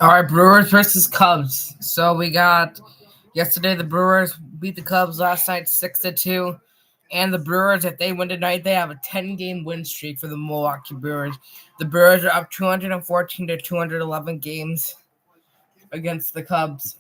All right, Brewers versus Cubs. So we got yesterday the Brewers beat the Cubs last night 6-2, and the Brewers, if they win tonight, they have a 10-game win streak for the Milwaukee Brewers. The Brewers are up 214 to 211 games against the Cubs.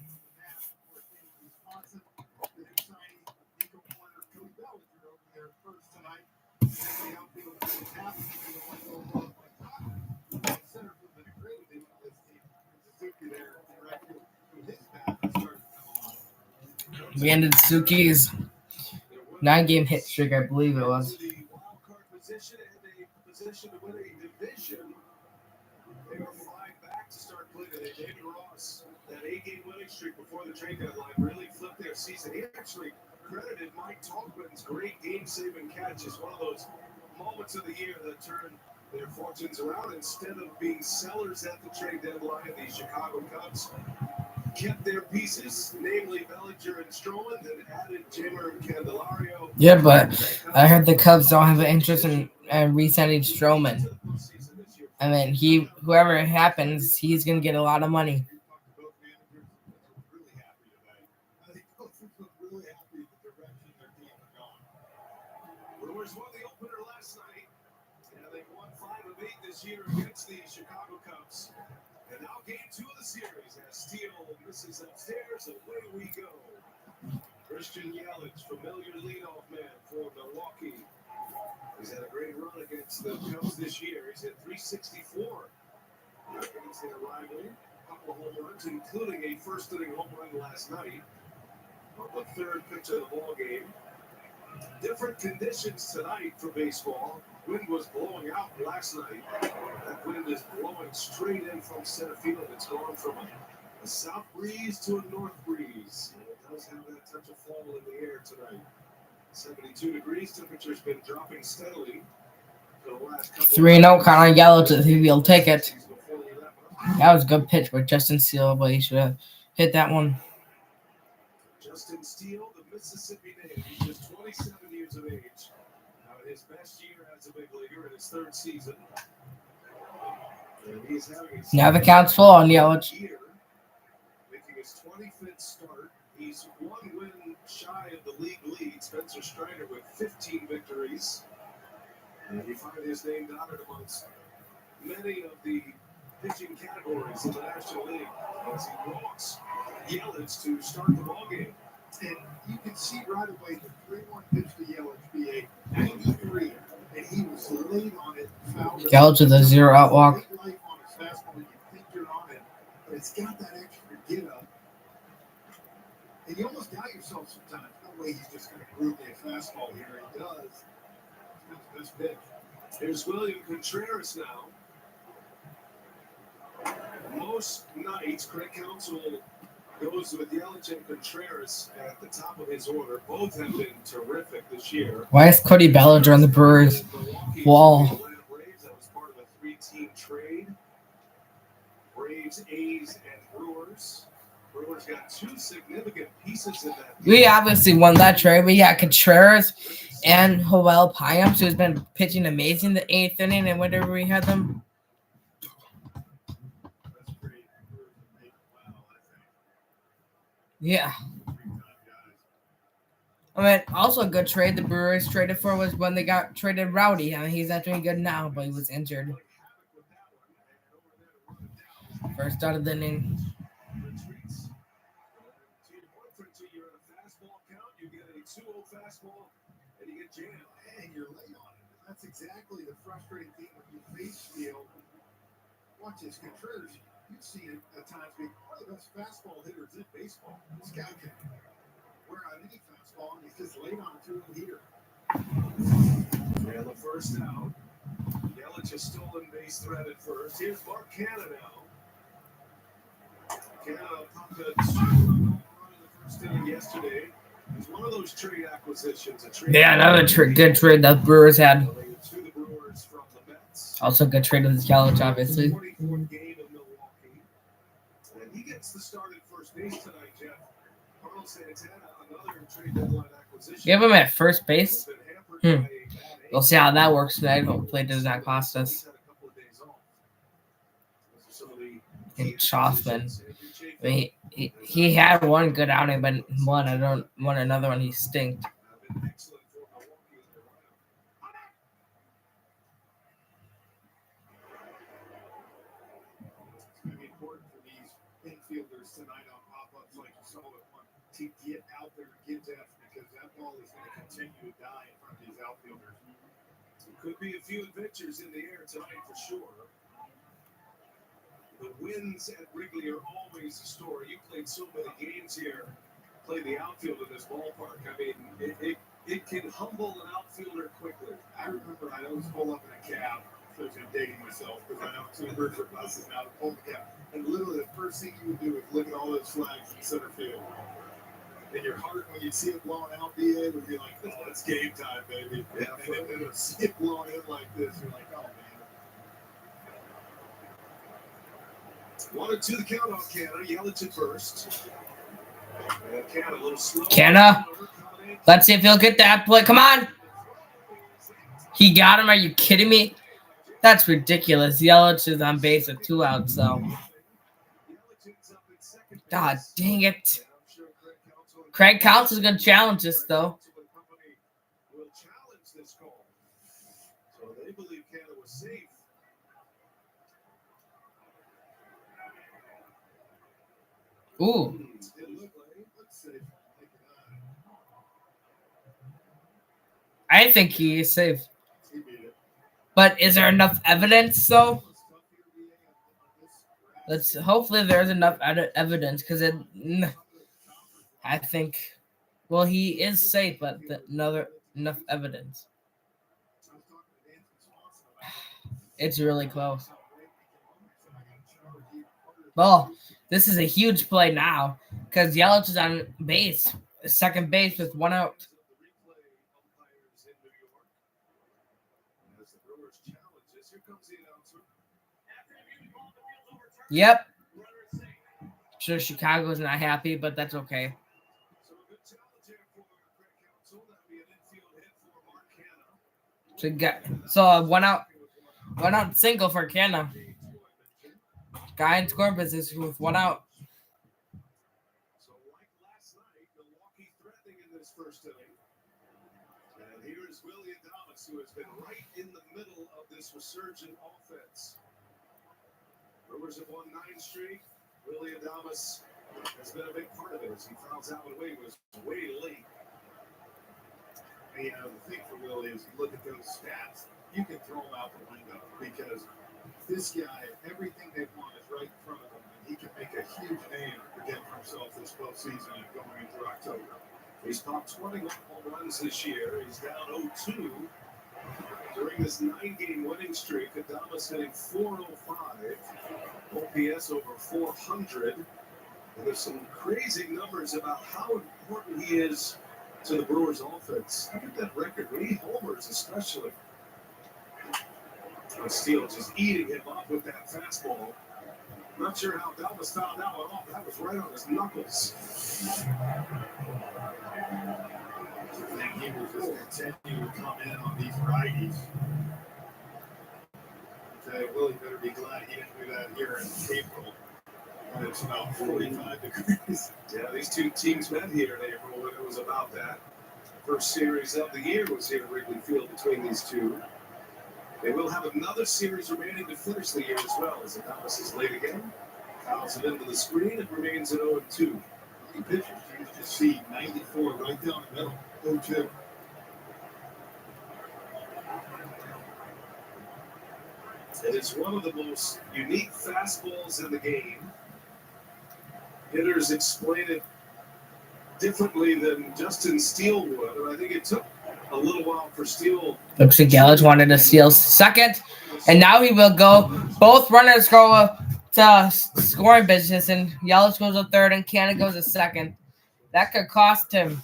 We ended Suki's 9-game hit streak, I believe it was. They were flying back to start playing today. David Ross, that 8-game winning streak before the trade deadline, really flipped their season. He actually credited Mike Tolkman's great game-saving catch as one of those moments of the year that turned their fortunes around. Instead of being sellers at the trade deadline, the Chicago Cubs kept their pieces, namely Bellinger and Stroman, and added Jimmer and Candelario. Yeah, but I heard the Cubs don't have an interest in re-signing Stroman. I mean, whoever it happens, he's gonna get a lot of money. Brewers won the opener last night, and they've won 5 of 8 this year against the Chicago Cubs. And now game 2 of the series as Steele misses upstairs, away we go. Christian Yelich, familiar leadoff man for Milwaukee. He's had a great run against the Cubs this year. He's hit .364 against their rival. A couple of home runs, including a first-inning home run last night on the third pitch of the ball game. Different conditions tonight for baseball. Wind was blowing out last night. That wind is blowing straight in from center field. It's gone from a south breeze to a north breeze. And it does have that touch of fall in the air tonight. 72 degrees. Temperature's been dropping steadily for the last couple 3-0 Connor Gallo to the he'll take it. That was a good pitch by Justin Steele, but he should have hit that one. Justin Steele, the Mississippi native, he's just 27 years of age. His best year as a big leaguer in his 3rd season. And he's having his now the count's full on Yelich. Year, making his 25th start. He's 1 win shy of the league lead. Spencer Strider with 15 victories. And you find his name dotted amongst many of the pitching categories in the National League as he walks Yelich to start the ballgame. And you can see right away the 3-1 pitch to Yelich be a 93, and he was late on it. Yelich with a 0-out walk. Life on his fastball, and you think you're on it, but it's got that extra get up. And you almost doubt yourself sometimes. No way he's just going to groove me a fastball here. He does. It's his best pitch. Here's William Contreras now. Most nights, Craig Counsell goes with Yelich and Contreras at the top of his order. Both have been terrific this year. Why is Cody Bellinger on the Brewers wall? That was part of a 3-team trade. Braves, A's, and Brewers. Brewers got 2 significant pieces in that. We obviously won that trade. We got Contreras and Joel Payams, who's been pitching amazing the 8th inning and whenever we had them. Yeah. I mean, also a good trade the Brewers traded for was when they got traded Rowdy. I mean, he's not doing good now, but he was injured. First out of the inning. And you're late on it. That's exactly the frustrating thing when you face Steele. Watch this, Contreras. You see it at times being one of the best fastball hitters in baseball. This guy can wear out any fastball, and he's just late on it through the heater. And the first out. Yelich is stolen base threat at first. Here's Mark Canha now. Canha pumped a 2-run home run in the first inning yesterday. It's one of those trade acquisitions. Yeah, another good trade that Brewers had. To the Brewers from the Mets. Also good trade with Yelich, obviously. 44th game in Milwaukee. And he gets the start at first base tonight, Jeff. Carlos Santana, another trade deadline acquisition. Give him at first base. We'll see how that works tonight. Hopefully it does not cost us. Some of the and Choffman. I mean, he had one good outing, but another one he stinked. Going to be important for these infielders tonight on pop-ups like you saw with one to get out there and get depth because that ball is going to continue to die in front of these outfielders. There could be a few adventures in the air tonight for sure. The wins at Wrigley are always a story. You played so many games here, play the outfield in this ballpark. I mean, it can humble an outfielder quickly. I remember I always pull up in a cab. So I'm dating myself because I know two birds are buses now to pull the cap. And literally the first thing you would do is look at all those flags in center field. And your heart, when you see it blowing out, would be like, oh, it's game time, baby. Yeah, and then to see it blowing in like this, you're like, oh, man. 1-2 the count on Canada. Yelich at first. Canada a little slow. Canada, let's see if he'll get that play. Come on. He got him. Are you kidding me? That's ridiculous. Yelich is on base with 2 outs, so. God dang it. Craig Counts is going to challenge this, though. So they believe Canada was safe. Ooh. I think he is safe. But is there enough evidence, though? Hopefully there's enough evidence, because I think, well, he is safe, but enough evidence. It's really close. Well, this is a huge play now, because Yelich is on base, second base with 1 out. Yep. Sure, Chicago's not happy, but that's okay. So a 1 out single for Canada. Guy in scoring position with 1 out. So like last night, Milwaukee threatening in this first inning. And here is Willie Adames, who has been right in the middle of this resurgent offense. Brewers have won 9 straight. Willie Adames has been a big part of it as he fouls out when Wade was way late. And, the thing for Willie is you look at those stats, you can throw them out the window because this guy, everything they want is right in front of him, and he can make a huge name again for himself this postseason and going into October. He's popped 21 home runs this year. He's down 0-2 during this 9-game winning streak. Adames hitting .405, OPS over 400. And there's some crazy numbers about how important he is to the Brewers' offense. Look at that record. When he homers, especially. Steele just eating him up with that fastball. Not sure how Dallas found that one off. That was right on his knuckles. I think he will just continue to come in on these righties. Willie better be glad he didn't do that here in April when it's about 45 degrees. Yeah, these two teams met here in April when it was about that. First series of the year was here at Wrigley Field between these two. They will have another series remaining to finish the year as well, as Adames is late again. Fouls it into the screen. It remains at 0-2. He pitches. You just see 94 right down the middle. 0-2. It is one of the most unique fastballs in the game. Hitters explain it differently than Justin Steele would, and I think it took a little while for Steele. Looks like Yelich wanted to steal second, and now he will go. Both runners go to scoring position, and Yelich goes to third, and Canada goes to second. That could cost him.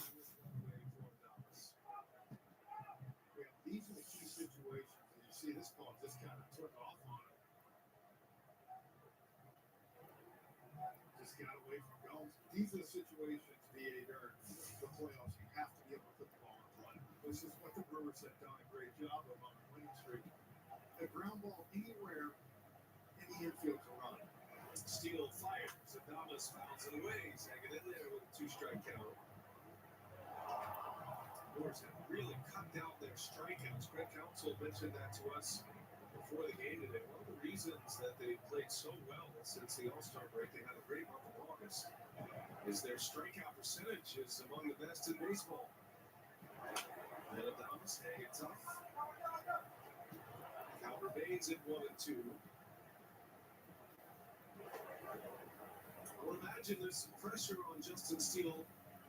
These are the key situations. You see this ball just kind of took off on him. Just got away from goals. These are the situations, during the playoffs, you have to be able to put the ball in play. This is what the Brewers have done a great job of on the winning streak. A ground ball anywhere in the infield's a run. Steele fires. Adames fouls it away. He's hanging in there with a 2-strike count. Brewers have really cut down their strikeouts. Greg Counsell mentioned that to us before the game today. One of the reasons that they played so well since the All-Star break, they had a great month of August, is their strikeout percentage is among the best in baseball. And Adames hanging tough. Cal remains at 1-2. I would imagine there's some pressure on Justin Steele,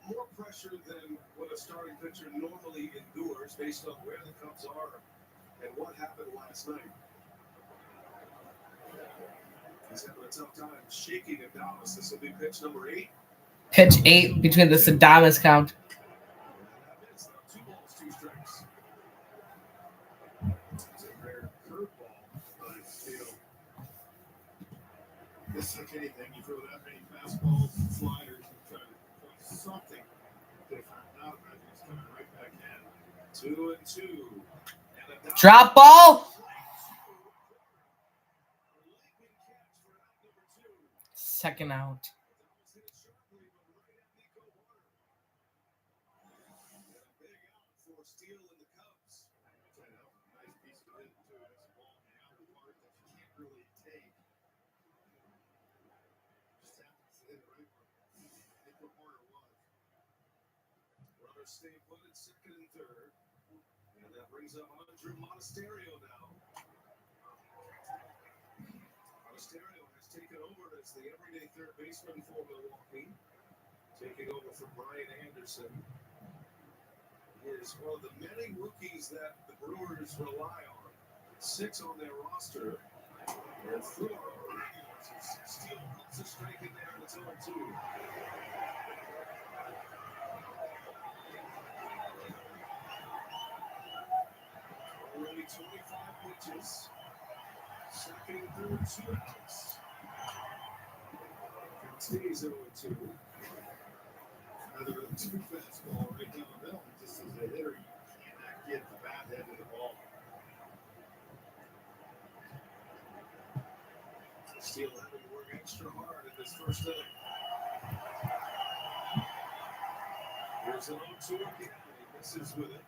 more pressure than what a starting pitcher normally endures based on where the Cubs are and what happened last night. He's having a tough time shaking Adames. This will be pitch number 8. Pitch 8 between the Adames count. That is 2 balls, 2 strikes. It's a rare curveball by Steele. Just like anything, you throw that many fastballs and sliders and try to put something different. Now it's coming right back in. 2-2. And Drop ball. Second out. Stay put at second and third. And that brings up Andrew Monasterio now. Monasterio has taken over as the everyday third baseman for Milwaukee, taking over from Brian Anderson. He is one of the many rookies that the Brewers rely on. 6 on their roster. And 4 regulars. Steele puts a strike in there, and it's 0-2. Already 25 pitches. Second, third, 2 outs. Stays 0-2. Another 2 fastball right down the middle. Just as a hitter, you cannot get the bat head of the ball. Steele having to work extra hard in this first inning. Here's an 0-2 again. He misses with it.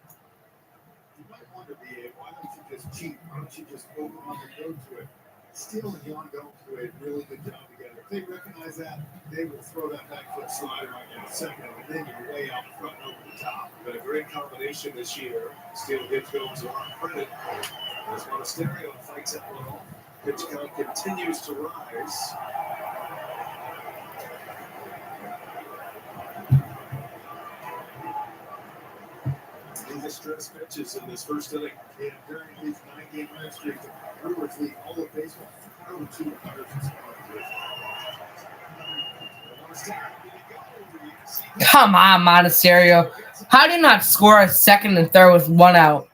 You might wonder, BA, why don't you just cheat? Why don't you just go on and go to it? Steele and Young don't do a really good job together. If they recognize that, they will throw that back foot slider on you in a second, and then you're way out front and over the top. Been a great combination this year. Steele gives Gomes a lot of credit. As Monasterio fights it well. Pitch count continues to rise. Stress pitches in this first inning. And during his 9-game win streak, the Brewers lead all of baseball 4-2 runners in. Come on, Monasterio. How do you not score a second and third with 1 out?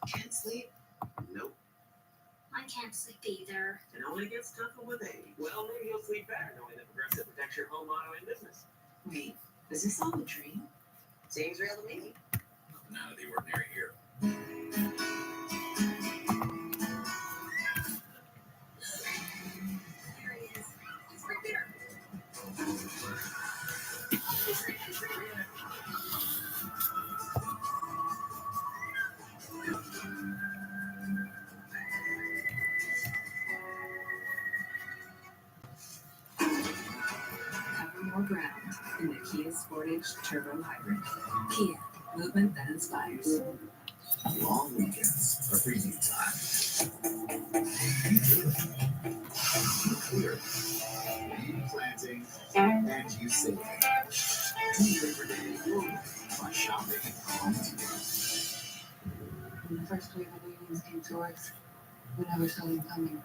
Can't sleep? Nope. I can't sleep either. It only gets tougher with age. Well, maybe you'll sleep better knowing that Progressive protects your home, auto, and business. Wait, is this all a dream? Seems real to me. Nothing out of the ordinary here. There he is. He's right there. Cover more ground in the Kia Sportage Turbo Hybrid. Kia, movement that inspires. Long weekends are freezing time. Clear. You planting and you saving. 2 Labor Day your by shopping at Home Depot. When the first wave of aliens came to Earth, we never saw them coming.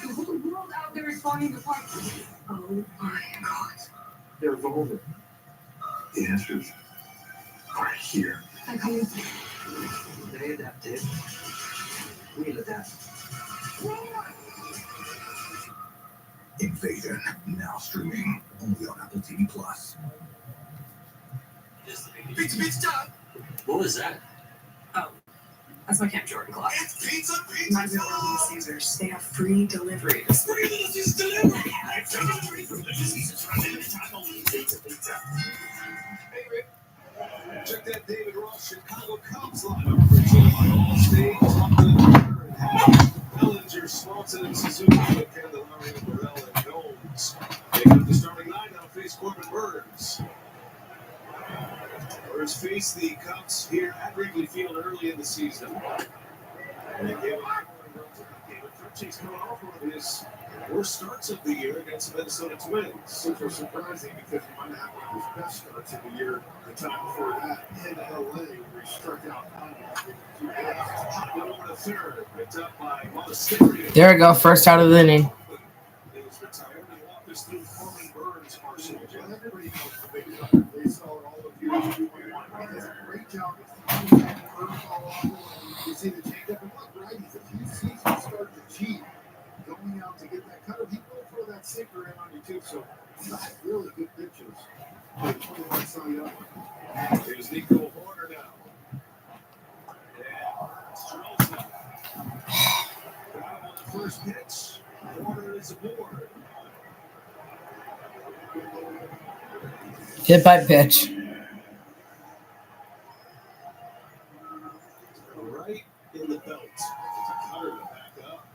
The whole world animals out there responding to parts. Oh my God. They're evolving. The answers are here. I come They adapted. We'll adapt. Invasion, now streaming only on Apple TV Plus. Pizza time! What was that? Oh, that's my Camp Jordan clock. It's pizza, My real Little Caesars. They have free delivery. Free Little Caesars delivery! Free from Little Caesars from anytime only pizza. Hey, Rick. Check that David Ross Chicago Cubs lineup. Presented by Allstate, London, and Hack. Bellinger, Swanson, and Suzuki, Candelario, Burrell, and Jones. Make up the starting line now. Face Corbin Burns. Burns faced the Cubs here at Wrigley Field early in the season. And they gave up David Furchase coming off one of his worst starts of the year against the Minnesota Twins. Which was surprising because he might have one of his best starts of the year the time before that in LA, where he struck out 9 Hot one over to third, picked up by Monasterio. There we go, first out of the inning. He was retired and walked us through Corbin Burns' arsenal. Everybody knows the big number. They saw it all of year 2021. He does a great job of throwing that curveball off the line. You see the changeup, and look, righties, if you see him start to cheat, going out to get that cutter, he will throw that sinker in on you too. So, not really good pitches. But 21 Cy Young. Here's Nico Horner now. Yeah, Strelson. Got him on the first pitch. Horner is aboard. Hit by pitch. Right in the belt. Cutter to back up.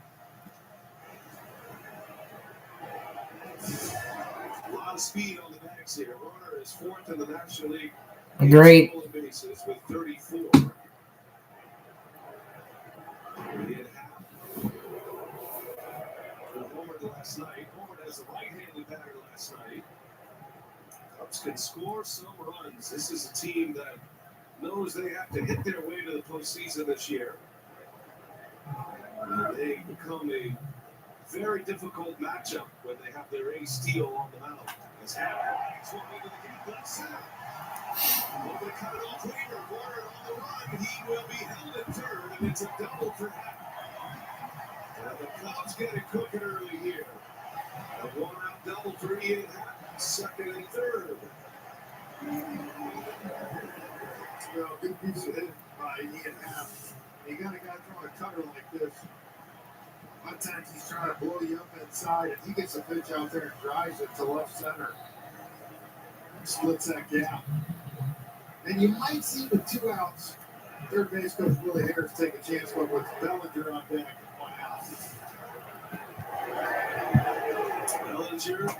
A lot of speed on the backs here. Horner is fourth in the National League. Great. Stolen bases with 34. He had half. Homer last night. Homer has a right-handed batter last night. Cubs can score some runs. This is a team that knows they have to hit their way to the postseason this year. And they become a very difficult matchup when they have their ace Steele on the mound. As Hammond swung into the gap left center. Over the cut it off Weaver. Warner on the run. He will be held at third, and it's a double for Hammond. And the Cubs get it cooking early here. A one-out double for Ian Hammond. Second and third. Well, good piece of hit by Ian Hammond. You got a guy throwing a cutter like this. A lot of times he's trying to blow you up inside, and he gets a pitch out there and drives it to left center. Splits that gap. And you might see with 2 outs, third base coach Willie Harris take a chance, but with Bellinger on deck, 1 out. Bellinger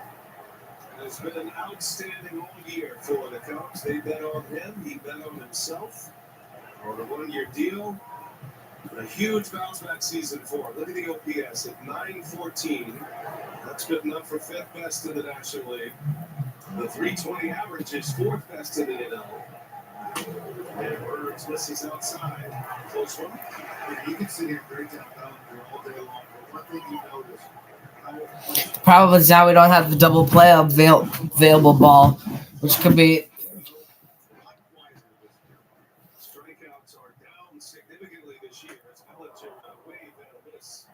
has been outstanding all year for the Cubs. They bet on him. He bet on himself on a 1-year deal. A huge bounce back season for him. Look at the OPS at 914. That's good enough for 5th best in the National League. The 320 average is 4th best in the NL. And Burns misses outside. Close one. Yeah, you can sit here and break down Bellinger all day long. But one thing you notice. Problem is now we don't have the double play available ball, which could be. Strikeouts are down significantly this year as Bellinger way better miss.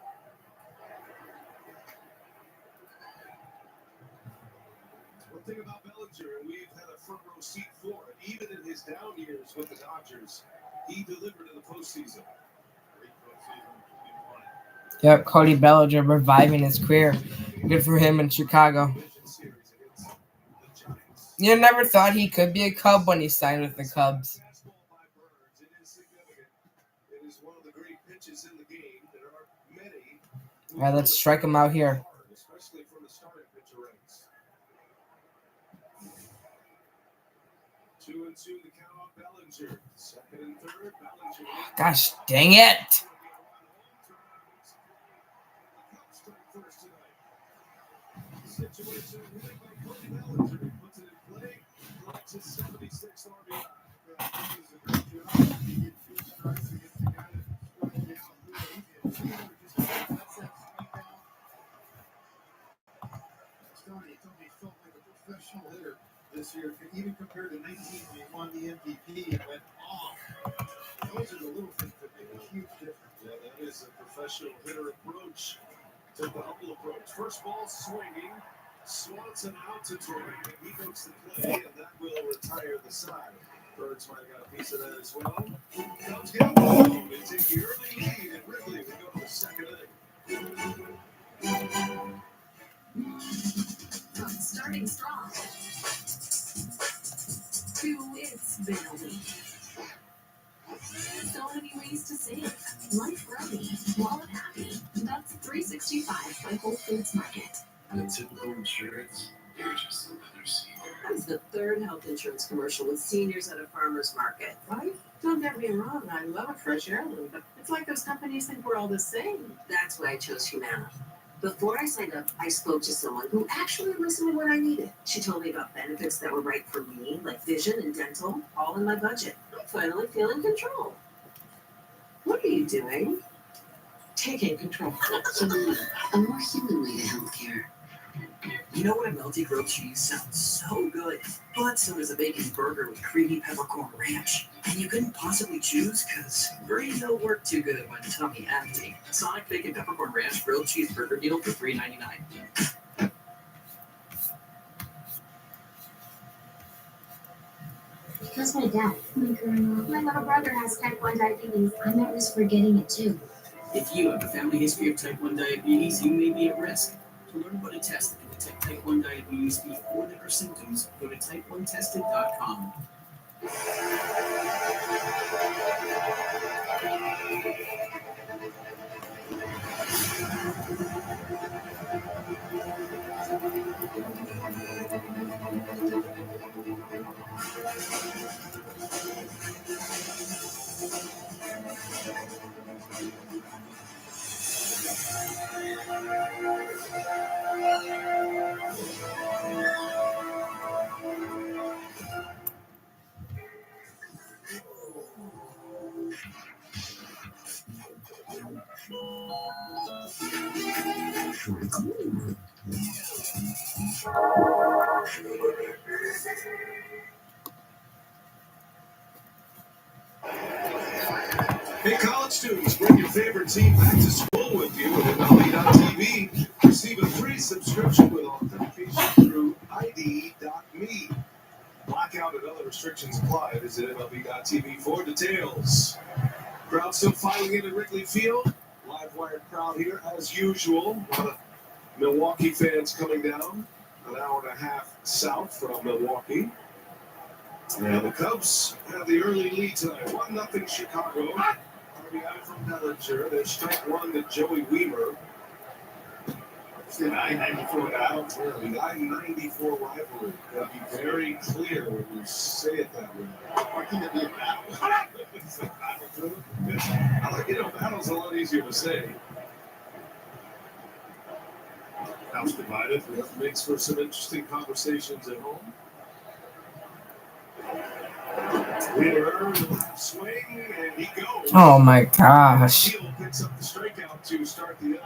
One thing about Bellinger, and we've had a front row seat for it, even in his down years with the Dodgers, he delivered in the postseason. Great postseason, 21. Yep, Cody Bellinger reviving his career. Good for him in Chicago. Division series against the Giants. You never thought he could be a Cub when he signed with the Cubs. Fastball by Burns. It is significant. It is one of the great pitches in the game. There are many. All right, let's strike him out here. Especially from the starting pitcher ranks. 2-2 the count on Bellinger. Second and third. Bellinger. Gosh dang it! Situation really by Cody Bellinger. He puts it in play. Collects his 76 RBI. He does a great job. He gets 2 strikes against the guy that struck out. Just lets that swing down. Tony told me he felt like a professional hitter this year, even compared to 19 when he won the MVP and went off. Those are the little things that make a huge difference. Yeah, that is a professional hitter approach. Took the humble approach. First ball swinging. Swanson out to Troy, and he makes the play, and that will retire the side. Birds might have got a piece of that as well. Cubs get home. They take the early lead at Wrigley. We go to the second inning. From starting strong to it's been a week. So many ways to save. Life grubby, wallet happy. That's 365 by Whole Foods Market. The typical insurance, you're just another senior. That's the third health insurance commercial with seniors at a farmer's market, right? Don't get me wrong, I love a fresh heirloom, but it's like those companies think we're all the same. That's why I chose Humana. Before I signed up, I spoke to someone who actually listened to what I needed. She told me about benefits that were right for me, like vision and dental, all in my budget. I finally feel in control. What are you doing? Taking control. A more human way to healthcare. You know what, a melty grilled cheese sounds so good, but so does a bacon burger with creamy peppercorn ranch. And you couldn't possibly choose because burritos don't work too good when tummy empty. Sonic bacon peppercorn ranch grilled cheeseburger deal for $3.99. Because my dad, my little brother has type 1 diabetes, I'm at risk for getting it too. If you have a family history of type 1 diabetes, you may be at risk. To learn about a test that can detect type 1 diabetes before there are symptoms, go to type1tested.com. Hey, college students, bring your favorite team back to school with you at MLB.tv. Receive a free subscription with authentication through ID.me. Blackout and other restrictions apply. Visit MLB.tv for details. Crowd still filing in at Wrigley Field. Live wired crowd here as usual. A lot of Milwaukee fans coming down. An hour and a half south from Milwaukee. And the Cubs have the early lead tonight. 1-0 Chicago. RBI from Bellinger. There's strike one to Joey Weaver. It's the I-94 battle. The I-94 rivalry. Gotta be very clear when you say it that way. Why can't it be a battle? I like, battle's a lot easier to say. House divided. That makes for some interesting conversations at home. Wheeler will have swing, and he goes. Oh my gosh. Steele picks up the strikeout to start the inning.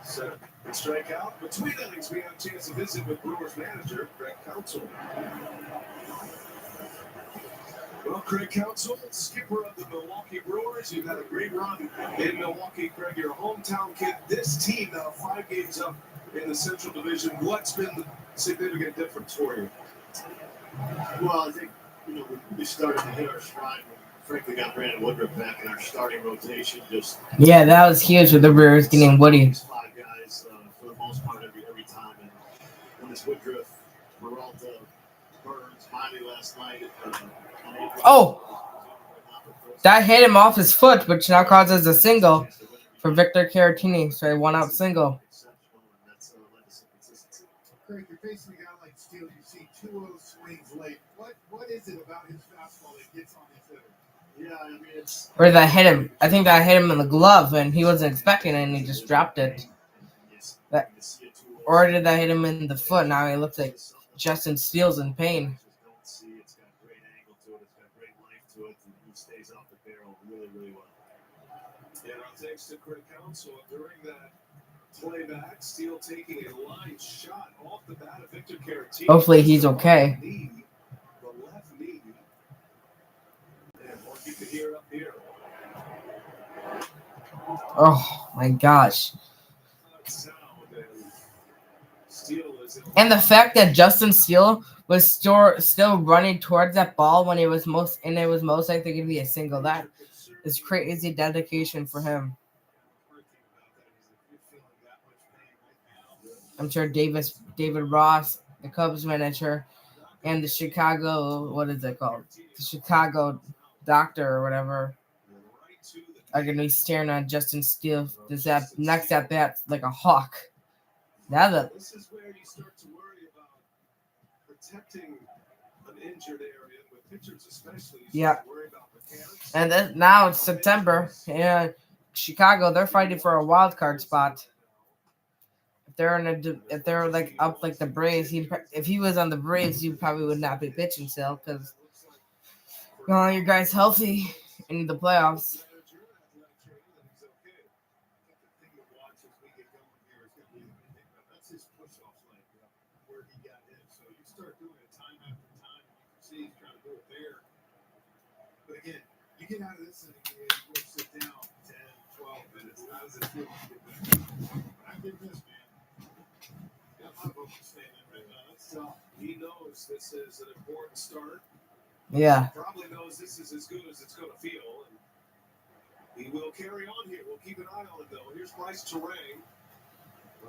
Second strikeout. Between innings, we have a chance to visit with Brewers manager Craig Counsell. Well, Craig Counsell, skipper of the Milwaukee Brewers, you've had a great run in Milwaukee. Craig, your hometown kid. This team now 5 games up in the Central Division. What's been the significant difference for you? Well, I think, we started to hit our stride when frankly got Brandon Woodruff back in our starting rotation. Yeah, that was huge with the Brewers getting Woody. 5 guys for the most part every time. And when this Woodruff, Peralta, Burns, Miley last night. That hit him off his foot, which now causes a single for Victor Caratini. So a 1-out single. Craig, you're facing a guy like Steele. You see 2 of those swings late. What is it about his fastball that gets on his hitter? Yeah, I mean, it's. Or that hit him. I think that hit him in the glove, and he wasn't expecting it, and he just dropped it. Or did that hit him in the foot? Now he looks like Justin Steele's in pain. It's got great angle to it. It's got great life to it, and he stays off the barrel really, really well. Yeah, thanks to Craig Counsell during that playback. Steele taking a line shot off the bat of Victor Caratini. Hopefully he's okay. The left knee. And what you can hear up here. Oh my gosh. Sound and Steele is in. And the fact that Justin Steele was still running towards that ball when it was most likely going to be a single. That is crazy dedication for him. I'm sure David Ross, the Cubs manager, and the Chicago, what is it called? The Chicago doctor or whatever, are going to be staring on Justin Steele next at bat like a hawk. Now that This is where you start to worry about protecting an injured area with pitchers, especially. You start to worry about mechanics. And then now it's September, and Chicago, they're fighting for a wild card spot. If they're like up like the Braves, if he was on the Braves, he probably would not be pitching still because your guy's healthy in the playoffs. That's his push-off leg, where he got hit. So you start doing it time after time, you can see he's trying to do it there. But again, you get out of this and you go sit down 10, 12 minutes. How does it feel to get back? I did this, man. Got my book standing right now. That's tough. He knows this is an important start. Yeah. Probably knows this is as good as it's going to feel. And he will carry on here. We'll keep an eye on it, though. Here's Bryce Terang,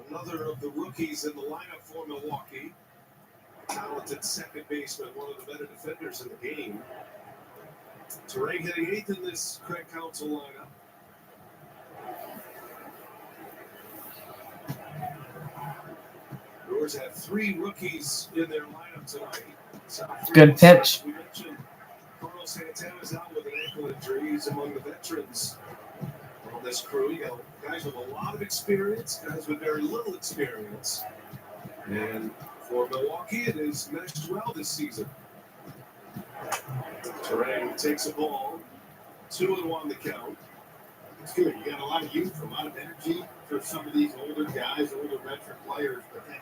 another of the rookies in the lineup for Milwaukee. Talented second baseman, one of the better defenders in the game. Terang hitting 8th in this Craig Counsell lineup. Brewers have 3 rookies in their lineup tonight. Good pitch. We mentioned Carlos Santana's out with an ankle injury. He's among the veterans on this crew. You got guys with a lot of experience, guys with very little experience. And for Milwaukee, it has meshed well this season. Terang takes a ball, 2-1 the count. It's good. You got a lot of youth, a lot of energy for some of these older guys, older veteran players. But then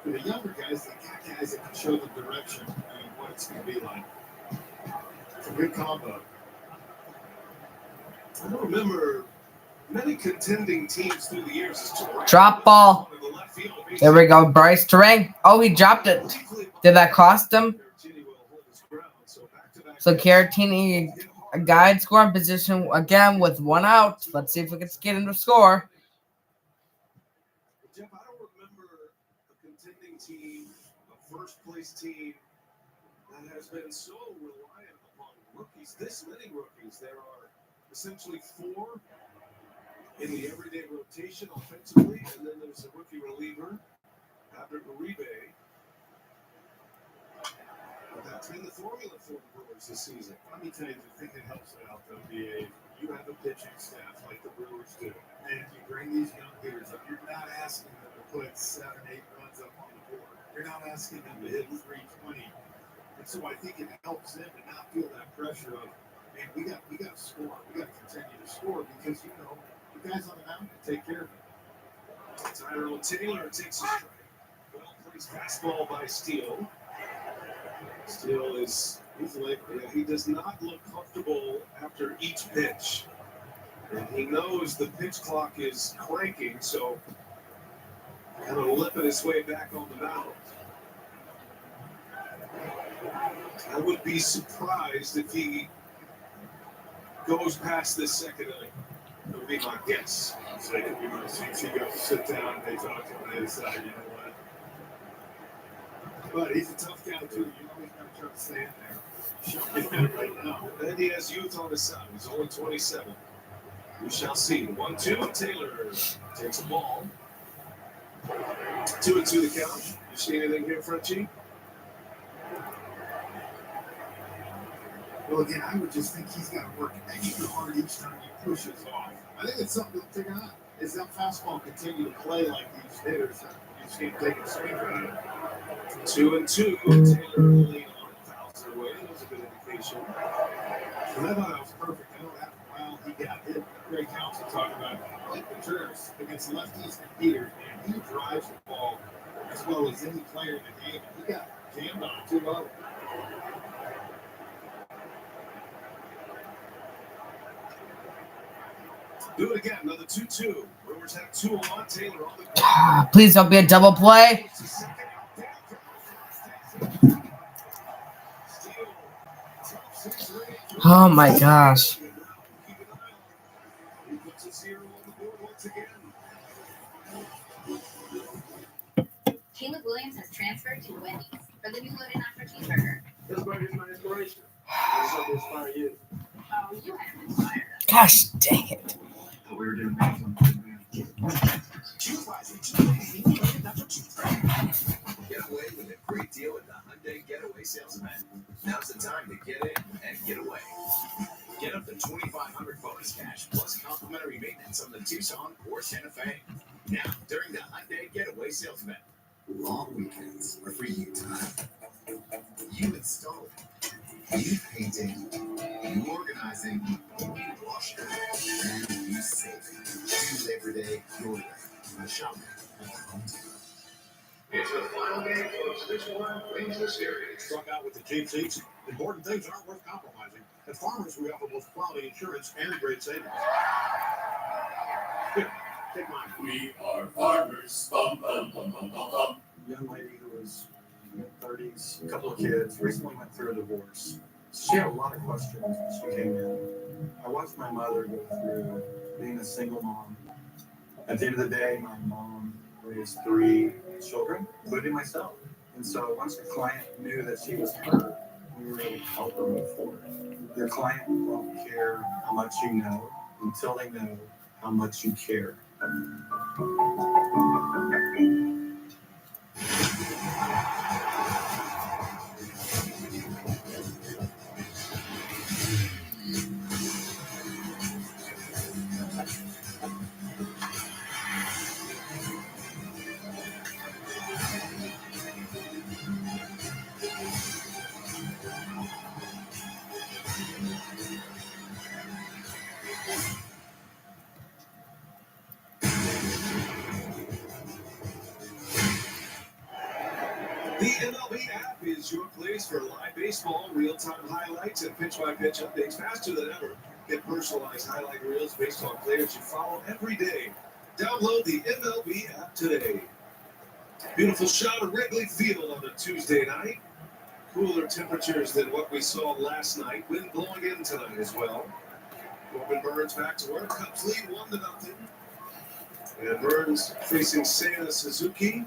for the younger guys, they got guys that can show them direction and what it's going to be like. It's a good combo. I don't remember many contending teams through the years. Drop ball. There we go. Bryce Terang. Oh, he dropped it. Did that cost him? So Caratini, a guy in scoring position again with 1 out. Let's see if we can get him to score. Jeff, I don't remember a contending team, a first-place team that has been so reliant upon rookies. This many rookies. There are essentially 4 in the everyday rotation offensively, and then there's a rookie reliever, Patrick Uribe. But that's been the formula for the Brewers this season. Let me tell you, the thing that helps it out, though, BA, you have a pitching staff like the Brewers do, and you bring these young hitters up. You're not asking them to put 7, 8 runs up on the board. You're not asking them to hit 320. And so I think it helps them to not feel that pressure of, man, we got to score. We got to continue to score because, you know, the guys on the mound can take care of it. Tyrone Taylor takes a strike. Well-placed fastball by Steele. Steele he's like, he does not look comfortable after each pitch. And he knows the pitch clock is cranking, so kind of limping his way back on the mound. I would be surprised if he goes past this second inning. That would be my guess. So it could be one of the things he goes to sit down and they talk to him and they decide, you know what? But he's a tough guy, too. You know he's going to try to stay in there. Right now. And he has youth on his side. He's only 27. We shall see. 1-2. Taylor takes a ball. 2-2 the count. You see anything here, Frenchie? Well, again, I would just think he's got to work extra hard each time he pushes off. I think it's something to figure out. Is that fastball continue to play like these hitters? You just can't take a swing at it. 2-2. Taylor lean on it. Fouls it away. That was a good indication. And I thought that was perfect. I know after a while he got hit. Craig Counsell talking about like the Terps against lefties and hitters as well as any player in the game. He got jammed on 2-0. Do it again. Another 2-2. Brewers have 2 on. Taylor on the Please don't be a double play. Oh my gosh. He puts a 0 on the board once again. Caleb Williams has transferred to Wendy's for the new loaded nacho cheeseburger. This burger is my inspiration. I just hope to inspire you. Oh, you have inspired us. Gosh dang it. We were doing things on the Choose wisely. Choose new loaded nacho cheeseburger. Get away with a great deal at the Hyundai Getaway Sales Event. Now's the time to get in and get away. Get up to $2,500 bonus cash plus complimentary maintenance on the Tucson or Santa Fe. Now, during the Hyundai Getaway Sales Event. Long weekends are for you time. You install it. You painting. You organizing. You washing. And you saving. Do Labor Day your way. By shopping at the Home Depot. It's the final game, folks. This one wins the series. Struck out with the cheap seats. Important things aren't worth compromising. At Farmers, we offer both quality insurance and great savings. Here, take mine. We are farmers. Bum, bum, bum, bum, bum, bum. Young lady who was in her 30s, a couple of kids, recently went through a divorce. She had a lot of questions when she came in. I watched my mother go through being a single mom. At the end of the day, my mom raised 3 children, including myself. And so once the client knew that she was hurt, we were able to help her move forward. Your client won't care how much you know until they know how much you care. The MLB app is your place for live baseball, real-time highlights, and pitch-by-pitch updates faster than ever. Get personalized highlight reels based on players you follow every day. Download the MLB app today. Beautiful shot of Wrigley Field on a Tuesday night. Cooler temperatures than what we saw last night. Wind blowing in tonight as well. Corbin Burns back to work. Cubs lead 1-0. And Burns facing Seiya Suzuki.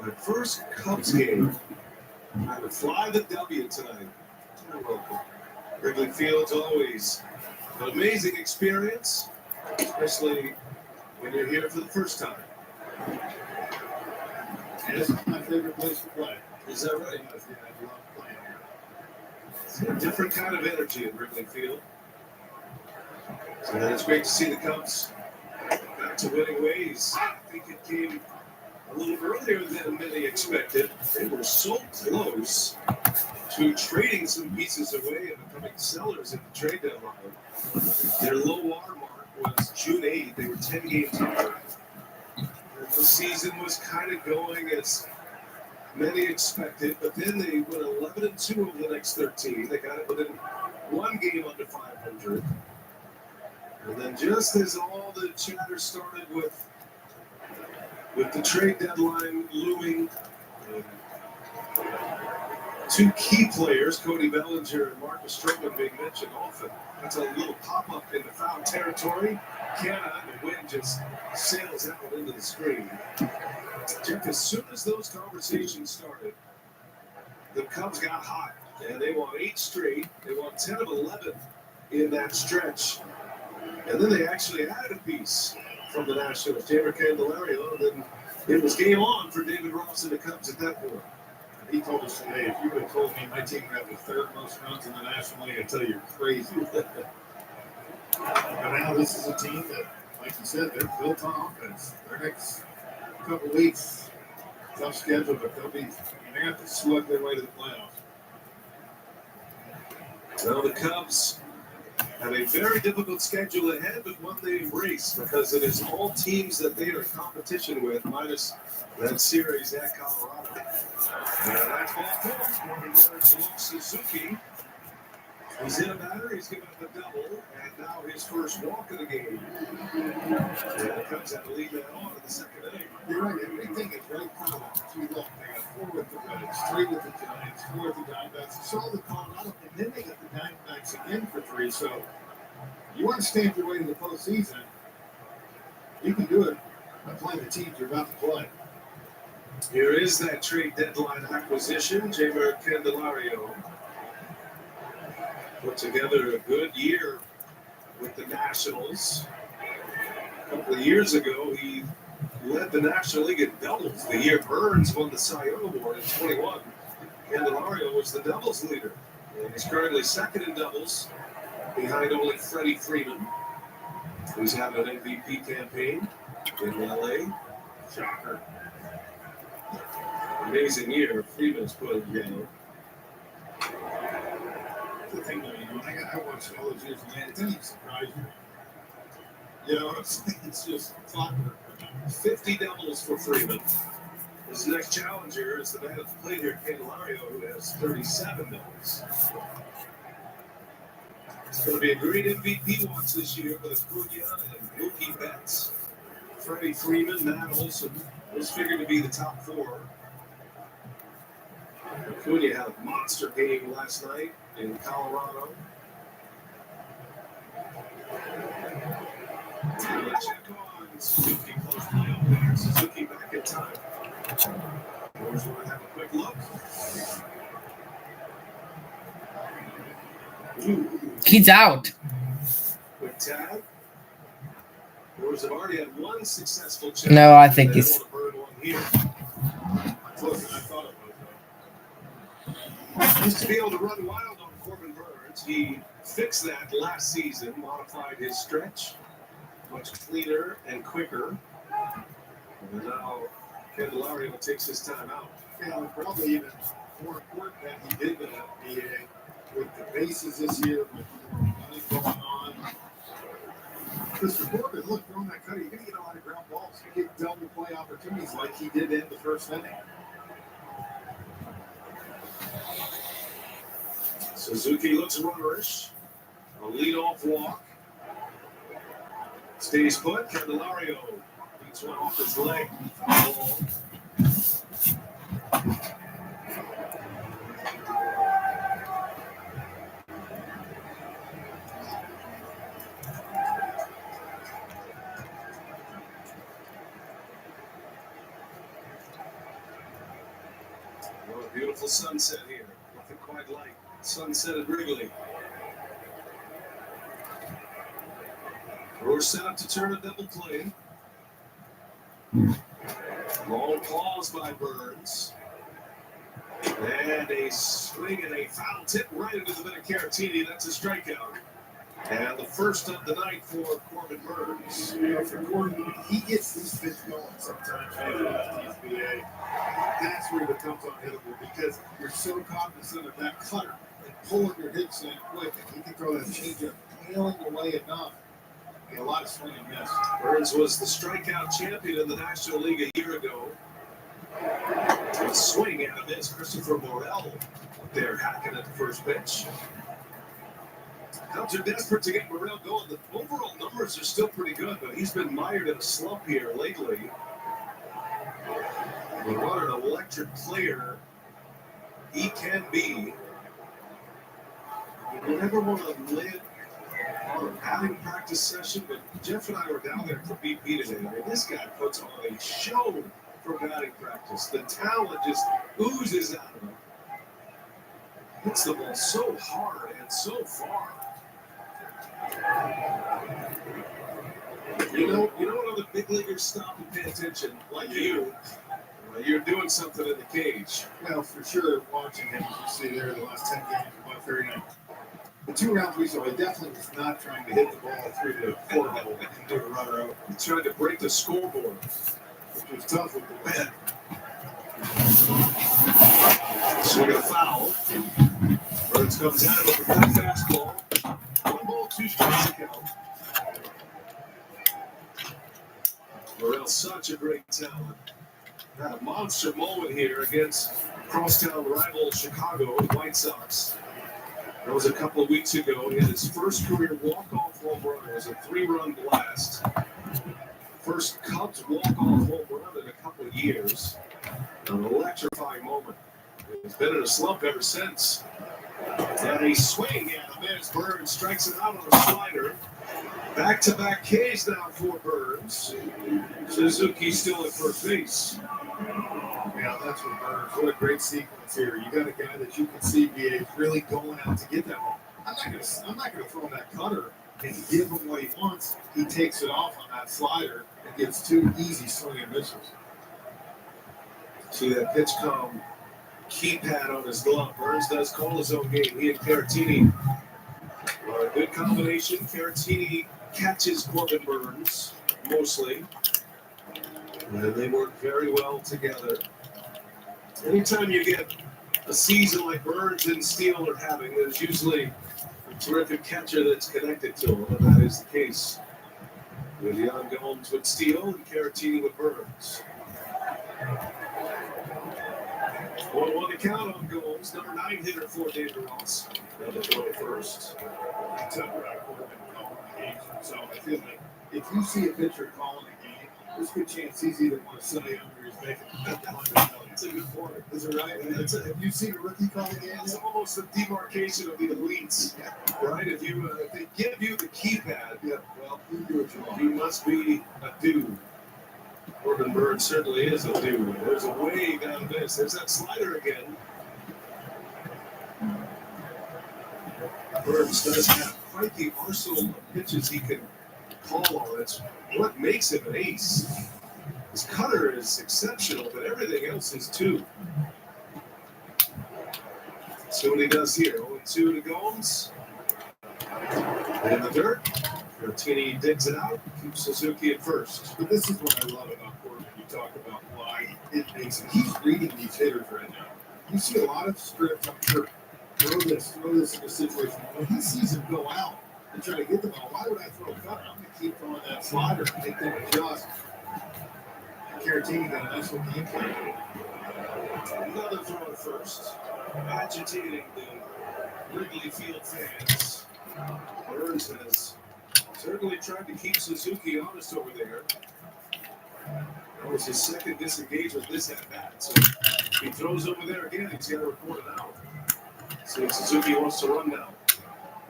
My first Cubs game. I'm to fly the W tonight. You're welcome. Wrigley Field's always an amazing experience, especially when you're here for the first time. And it's my favorite place to play. Is that right? Yeah, I love playing here. It's a different kind of energy at Wrigley Field. So it's great to see the Cubs back to winning ways. I think it came a little earlier than many expected. They were so close to trading some pieces away and becoming sellers at the trade deadline. Their low water mark was June 8th. They were 10 games under. The season was kind of going as many expected, but then they went 11-2 over the next 13. They got it within 1 game under 500. And then just as all the chatter started with the trade deadline looming, 2 key players, Cody Bellinger and Marcus Stroman, being mentioned often. That's a little pop-up into foul territory. Canna and the wind just sails out into the screen. Jeff, as soon as those conversations started, the Cubs got hot, and they won 8 straight. They won 10 of 11 in that stretch. And then they actually added a piece from the Nationals, Taylor Candelario. Then it was game on for David Ross and the Cubs at that point. He told us today, if you would have told me my team would have the 3rd most runs in the National League, I'd tell you you're crazy. But now this is a team that, like you said, they're built on offense. Their next couple weeks, tough schedule, but they have to slug their way to the playoffs. Well, the Cubs Have a very difficult schedule ahead, but one they embrace because it is all teams that they are in competition with, minus that series at Colorado. And that's ball four. Brewers look Suzuki. He's in a batter, he's given up a double, and now his first walk of the game. And it comes out to lead that on in the second inning. You're right, everything is right for them. 2 left. They got 4 with the Reds, 3 with the Giants, 4 with the Diamondbacks. You saw the Colorado, and then they got the Diamondbacks again for 3. So you want to stamp your way to the postseason, you can do it by playing the teams you're about to play. Here is that trade deadline acquisition. Jeimer Candelario put together a good year with the Nationals. A couple of years ago, he led the National League in doubles. The year Burns won the Cy Young Award in 21. Candelario was the doubles leader. And he's currently second in doubles, behind only Freddie Freeman, who's having an MVP campaign in LA. Shocker. Amazing year Freeman's put together. The thing, though, when I watched all those years, man, it doesn't even surprise you. You know, it's just clockwork for them. 50 doubles for Freeman. His next challenger is the man who's played here, Candelario, who has 37 doubles. It's going to be a great MVP watch this year with Acuna and Mookie Betts. Freddie Freeman, Matt Olson, those figured to be the top 4. Acuna had a monster game last night in Colorado. Check on Suzuki, close play up there. Suzuki back in time. Brewers want to have a quick look. He's out. Quick tag. Brewers have already had one successful challenge. No, I think he's. They want to burn one here. Closer than I thought it was, though. Used to be able to run wild on Corbin Burns. He fixed that last season, modified his stretch, much cleaner and quicker. And now Candelario takes his time out. And probably even more important that he did that with the bases this year, with more money going on. Because for Corbin, look, throwing that cutter, you're going to get a lot of ground balls. You get double play opportunities like he did in the first inning. Suzuki looks runnerish. A leadoff walk. Stays put. Candelario beats one off his leg. Foul. What a beautiful sunset here. Nothing quite like sunset at Wrigley. We're set up to turn a double play. Long pause by Burns. And a swing and a foul tip right into the middle of Caratini. That's a strikeout. And the first of the night for Corbin Burns. You know, for Corbin, he gets these pitch going sometimes. TSBA. That's where it becomes unhittable because you're so cognizant of that cutter and pulling your hips in quick, and he can throw that changeup tailing away enough. A lot of swing and miss. Burns was the strikeout champion in the National League a year ago. A swing and a miss. Christopher Morel there hacking at the first pitch. Cubs are desperate to get Morel going. The overall numbers are still pretty good, but he's been mired in a slump here lately. But what an electric player he can be. You never want to live on a batting practice session, but Jeff and I were down there for BP today. I mean, this guy puts on a show for batting practice. The talent just oozes out of him. Hits the ball so hard and so far. You know what other big leaguers stop and pay attention, like you. You're doing something in the cage. Well, for sure, watching him, as you see there, the last 10 games, 139. The 2 rounds we saw, he definitely was not trying to hit the ball through the 4 hole and do a runner out. He tried to break the scoreboard, which was tough with the bat. Swing of the foul. Burns comes out with a good fastball. 1 ball, 2 such a great talent. Had a monster moment here against crosstown rival Chicago White Sox. That was a couple of weeks ago. He had his first career walk-off home run. It was a 3-run blast. First Cubs walk-off home run in a couple of years. An electrifying moment. He's been in a slump ever since. And a swing, and there's Burns, strikes it out on a slider. Back-to-back Ks now for Burns. Suzuki still at first base. Yeah, that's what Burns. What a great sequence here. You got a guy that you can see is really going out to get that one. I'm not gonna throw him that cutter and give him what he wants. He takes it off on that slider and gets 2 easy swing and misses. See that pitch come, keypad on his glove. Burns does call his own game. He and Caratini are a good combination. Caratini catches Corbin Burns mostly. And they work very well together. Anytime you get a season like Burns and Steele are having, there's usually a terrific catcher that's connected to him, and that is the case with Yan Gomes with Steele and Caratini with Burns. 1-1 to count on Gomes, number 9 hitter for David Ross. Another throw at first. It's a Corbin calling the game for himself. I feel like if you see a pitcher calling a game, there's a good chance he's either won a Cy Young or he's making $100 million. That's a good point. Is it right? Have you seen a rookie call a game? It's almost a demarcation of the elites, right? If they give you the keypad, Yeah, well, you do what you want. you must be a dude. Corbin Burns certainly is a dude. There's a way down this. There's that slider again. Burns does have quite the arsenal of pitches he can call on. It's what makes him an ace. His cutter is exceptional, but everything else is too. See what he does here. 0-2 to Gomes. In the dirt. Caratini digs it out. Keeps Suzuki at first. But this is what I love about Corbin. You talk about why it makes him. He's reading these hitters right now. You see a lot of scripts. I'm sure. Throw this in a situation. When he sees him go out and try to get the ball, why would I throw a cutter? I'm going to keep throwing that slider and make them adjust. Caratini got an excellent game plan. Another throw at first. Agitating the Wrigley Field fans. Burns has certainly tried to keep Suzuki honest over there. That was his second disengagement this at bat. So he throws over there again. He's got to report it out. See if Suzuki wants to run now.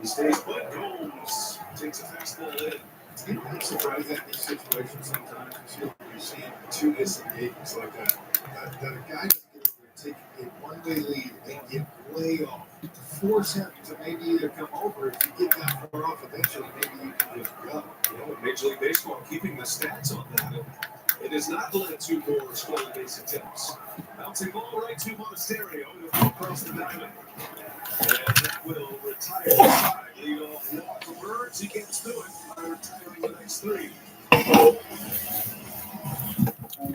He stays put. Gomes takes a fastball in. You know, I'm surprised at these situations sometimes. You see 2 disengagements like that. That a guy doesn't get over and take a one-way lead and get way off. Force him to maybe either come over. If you get that far off, eventually maybe you can just go. You know, Major League Baseball keeping the stats on that. It has not led to more stolen base attempts. Bouncing ball right to Monasterio. He'll go across the diamond. And that will retire the side. Lead off walk for Burns. He gets to it by retiring the next 3.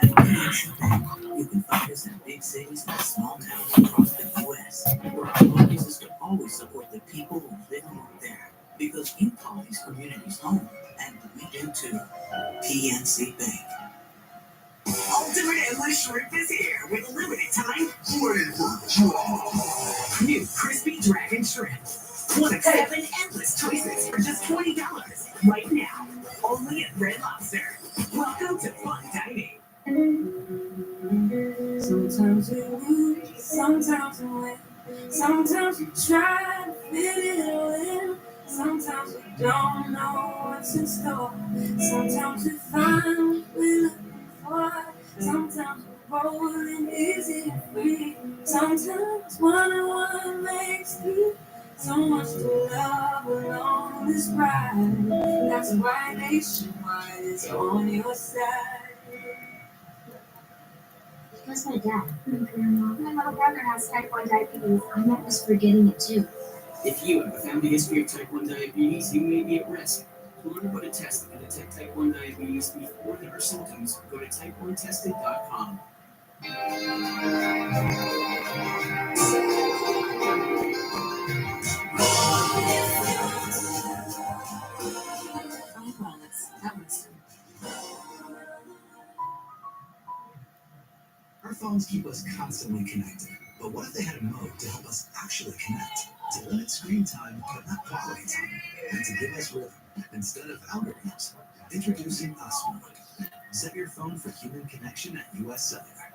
At Brewers, you can find us in big cities and small towns across the U.S., where our focus is to always support the people who live and work there, because you call these communities home, and we do too. PNC Bank. Ultimate Endless Shrimp is here with limited time. Ready for draw. New crispy dragon shrimp. 1 of 7 endless choices for just $20 right now. Only at Red Lobster. Welcome to fun dining. Sometimes we lose, sometimes we win. Sometimes we try to fit it in. Sometimes we don't know what's in store. Sometimes we find what we're looking for. Sometimes we're rolling easy and free. Sometimes 1-on-1 makes 3. So much to love along this ride. That's why Nationwide is on your side. Where's my dad? My grandma. My little brother has type 1 diabetes. I'm at risk for getting it too. If you have a family history of type 1 diabetes, you may be at risk. To learn about a test that can detect type 1 diabetes before there are symptoms, go to type1tested.com. Phones keep us constantly connected. But what if they had a mode to help us actually connect? To limit screen time, but not quality time. And to give us rhythm instead of algorithms. Introducing Us Mode. Set your phone for human connection at US Cellular.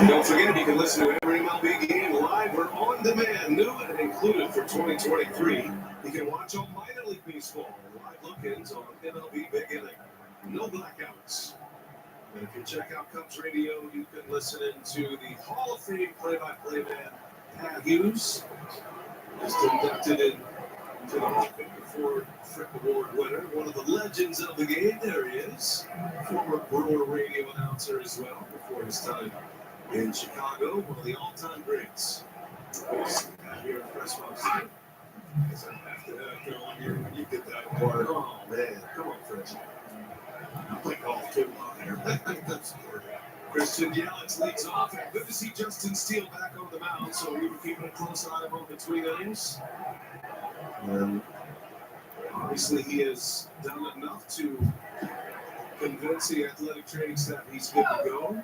Don't forget, you can listen to every MLB game live or on demand, new and included for 2023. You can watch all minor league baseball, live look-ins on MLB Big Inning. No blackouts. And if you check out Cubs Radio, you can listen into the Hall of Fame play-by-play man, Pat Hughes, just inducted into the Hall of Fame before Frick Award winner, one of the legends of the game. There he is, former Brewer radio announcer as well before his time in Chicago, one of the all-time greats. Here at Press Box. After that, you get that part. Oh, man. Come on, Fritz. I play golf too out there. Christian Yelich leads off. And good to see Justin Steele back on the mound, so we were keeping a close eye on between innings. And obviously, he has done enough to convince the athletic training staff he's good to go.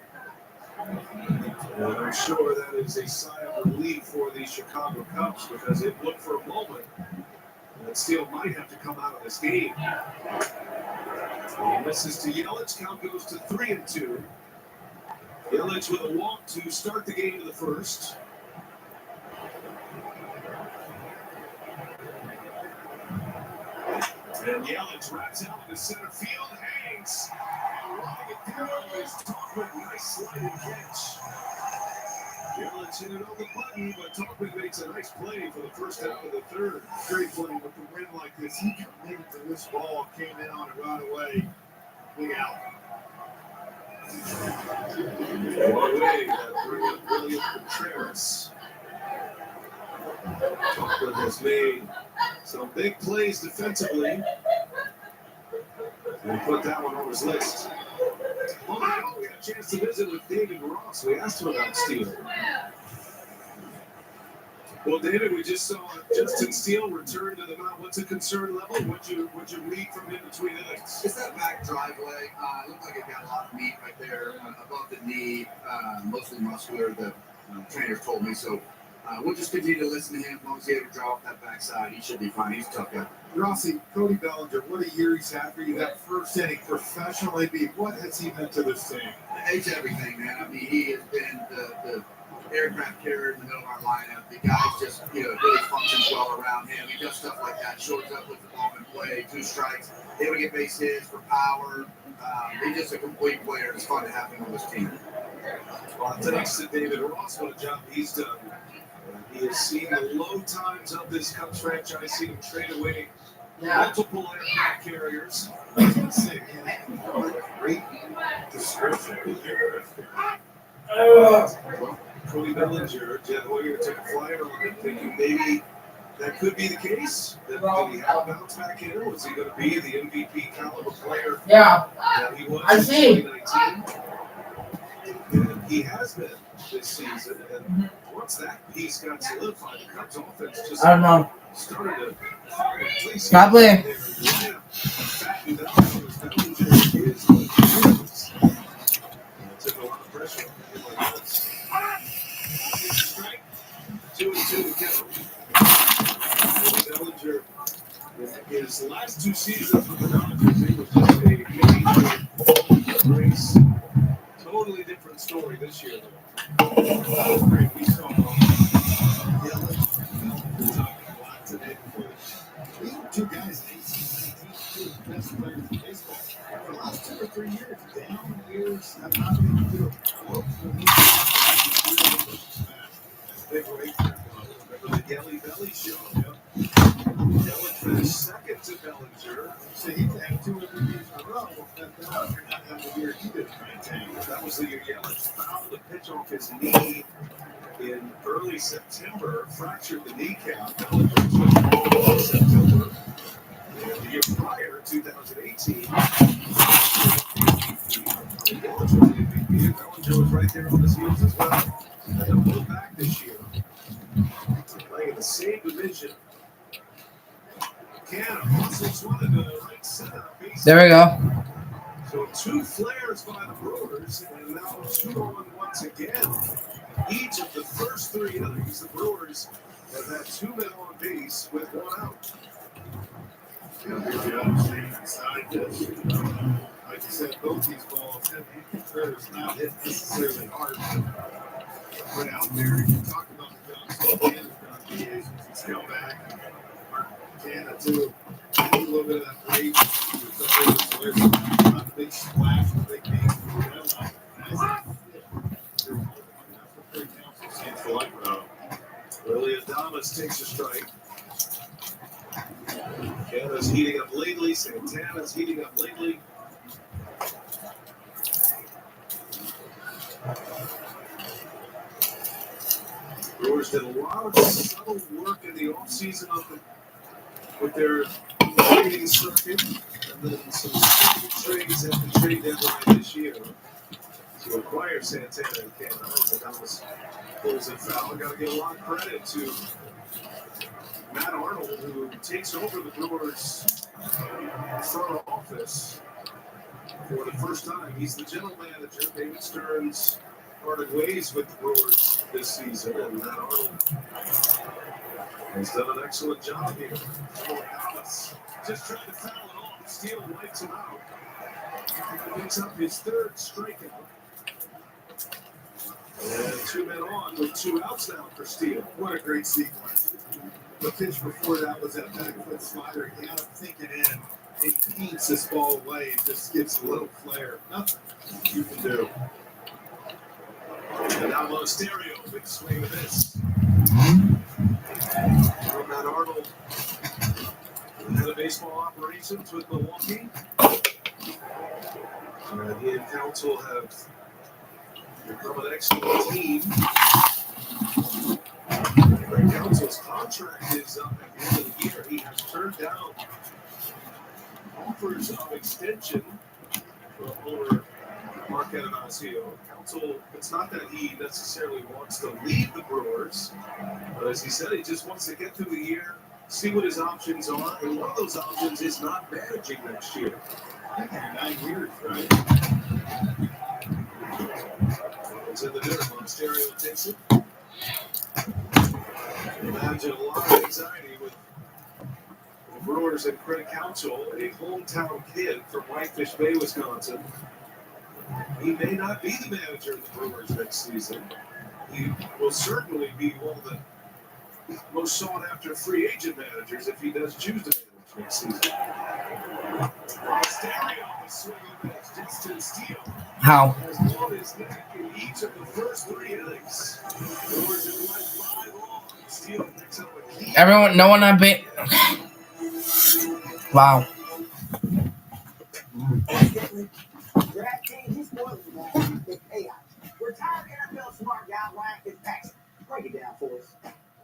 And I'm sure that is a sigh of relief for the Chicago Cubs because it looked for a moment that Steele might have to come out of this game. He misses to Yelich. Count goes to 3-2. Yelich with a walk to start the game of the first. And Yelich wraps out into center field, hangs, and running it down is Talkman. Nice sliding catch. Yelich hit it on the button, but Talkman makes a nice play for the first out of the third. Great play with the wind like this. He committed to this ball, came in on it right away. Big out. One way to bring up William Contreras. Talkman has made some big plays defensively. And put that one on his list. Well, now we had a chance to visit with David Ross. We asked him about Steele. Well, David, we just saw Justin Steele return to the mound. What's a concern level? What'd you read from him between innings? It's that back driveway. It looked like it got a lot of meat right there above the knee, mostly muscular, the trainers told me. So we'll just continue to listen to him. As long as he's able to draw off that backside, he should be fine. He's a tough guy. Rossi, Cody Bellinger, what a year he's had for you. That first inning, professional AB, what has he meant to this team? It's everything, man. I mean, he has been the aircraft carrier in the middle of our lineup. The guy's just, really functions well around him. He does stuff like that, shows up with the ball in play, 2 strikes, able to get base hits for power. He's just a complete player. It's fun to have him on this team. Well, thanks to David Ross, what a job he's done. He has seen the low times of this Cubs franchise, seen him trade away multiple aircraft carriers. I was going to say, great description. Cody Bellinger, Jet Hoyer took a flyer on him, thinking maybe that could be the case. Did he have a bounce back here? Was he going to be the MVP caliber player? Yeah, that he was I in see. 2019? And he has been this season. And once that piece got solidified, the Cubs offense just I don't know. started to find a place. Probably. There. Yeah. Back without those Bellinger is what he is. It took a lot of pressure on him like this. Strike. 2-2 to count. Bellinger, in his last 2 seasons with the Dodgers, it was just a major race. Totally different story this year. Great. We saw Yelich a lot today. These are 2 guys, 18, 19, 2 of the best players in baseball. For the last 2 or 3 years, down years have not been good. Big break. Remember the Yelly Belly show? Yep. Yelich finished second to Bellinger. So he had 2 or 3 years in a row. You're not having the year he did maintain. That was the year Yelich fouled the pitch off his knee in early September, fractured the kneecap. Bellinger took all of September. And the year prior, 2018, Yelich was the MVP. Bellinger Joe is right there on his heels as well. And they'll go back this year. Playing in the same division. Canada hustles one in the right center. There we go. So 2 flares by the Brewers, and now 2-1 once again. Each of the first 3 innings, the Brewers have had 2 men on base with 1 out. Yeah, understanding inside this. Like you said, both these balls have hitters not hit necessarily hard, but out there. You talk about the Johnson, Canada's done DAs since he's come back. Canada too. A little bit of that break. Not the big splash, the big game for the deadline. That's what Craig Counsell seems to like about him. Willie Adames takes a strike. Canada's heating up lately. Santana's heating up lately. Brewers did a lot of subtle work in the offseason with their trading circuit, and then some trades at the trade deadline this year to acquire Santana and Canada. Adames pulls a foul. Got to give a lot of credit to Matt Arnold, who takes over the Brewers front office for the first time. He's the general manager. David Stearns parted ways with the Brewers this season, and Matt Arnold has done an excellent job here. Just trying to foul it off. Steele wipes him out. He picks up his 3rd strikeout. And 2 men on with 2 outs now for Steele. What a great sequence. The pitch before that was that back foot slider. He got him thinking in. And he paints this ball away and just gives a little flare. Nothing you can do. And now on stereo, big swing of this. From Matt Arnold, head of baseball operations with Milwaukee. He and Counsell have become an excellent team. But Counsell's contract is up at the end of the year. He has turned down offers of extension from owner Mark Adamazio. Counsell, it's not that he necessarily wants to leave the Brewers, but as he said, he just wants to get through the year, see what his options are, and one of those options is not managing next year. 9 years, right? It's in the dirt on stereo takes it. Imagine a lot of anxiety with the Brewers and Craig Counsell, a hometown kid from Whitefish Bay, Wisconsin. He may not be the manager of the Brewers next season. He will certainly be one of the most sought-after free agent managers if he does choose to manage next season. Stereo, the swing of it, Justin Steele. How? Has blown his neck in each of the first 3 innings. Brewers have won 5 on. Steele picks up a key. Everyone, no one on base. Wow. DraftKings is more than big payout. Retired NFL smart guy Ryan Fitzpatrick. Break it down for us.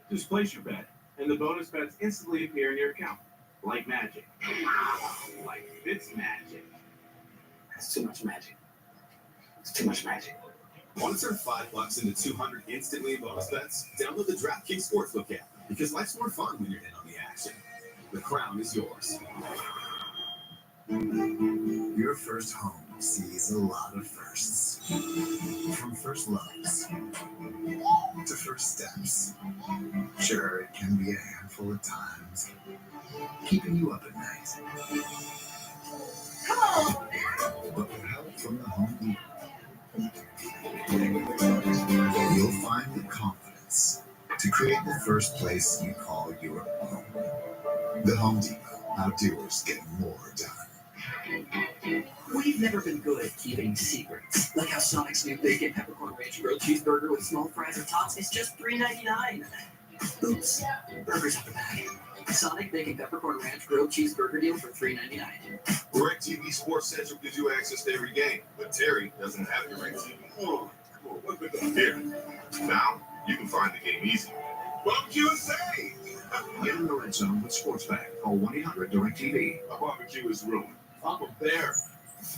Just place your bet, and the bonus bets instantly appear in your account. Like magic. Like Fitz magic. That's too much magic. It's too much magic. Want to turn $5 into 200 instantly in bonus bets? Download the DraftKings Sportsbook app because life's more fun when you're in on the action. The crown is yours. Your first home sees a lot of firsts. From first loves to first steps. Sure, it can be a handful at times, keeping you up at night. Come on now. But with help from the Home Depot, you'll find the confidence to create the first place you call your home. The Home Depot. How doers get more done. We've never been good at keeping secrets. Like how Sonic's new bacon peppercorn ranch grilled cheeseburger with small fries or tots is just $3.99. Oops, burgers out the back. Sonic bacon peppercorn ranch grilled cheeseburger deal for $3.99. DirecTV Sports Central gives you access to every game, but Terry doesn't have DirecTV. Come on, what we got here? Now you can find the game easy. Barbecue USA! Get in the red zone with Sportsback. Call 1-800-DirecTV. My barbecue is ruined. I'm a bear.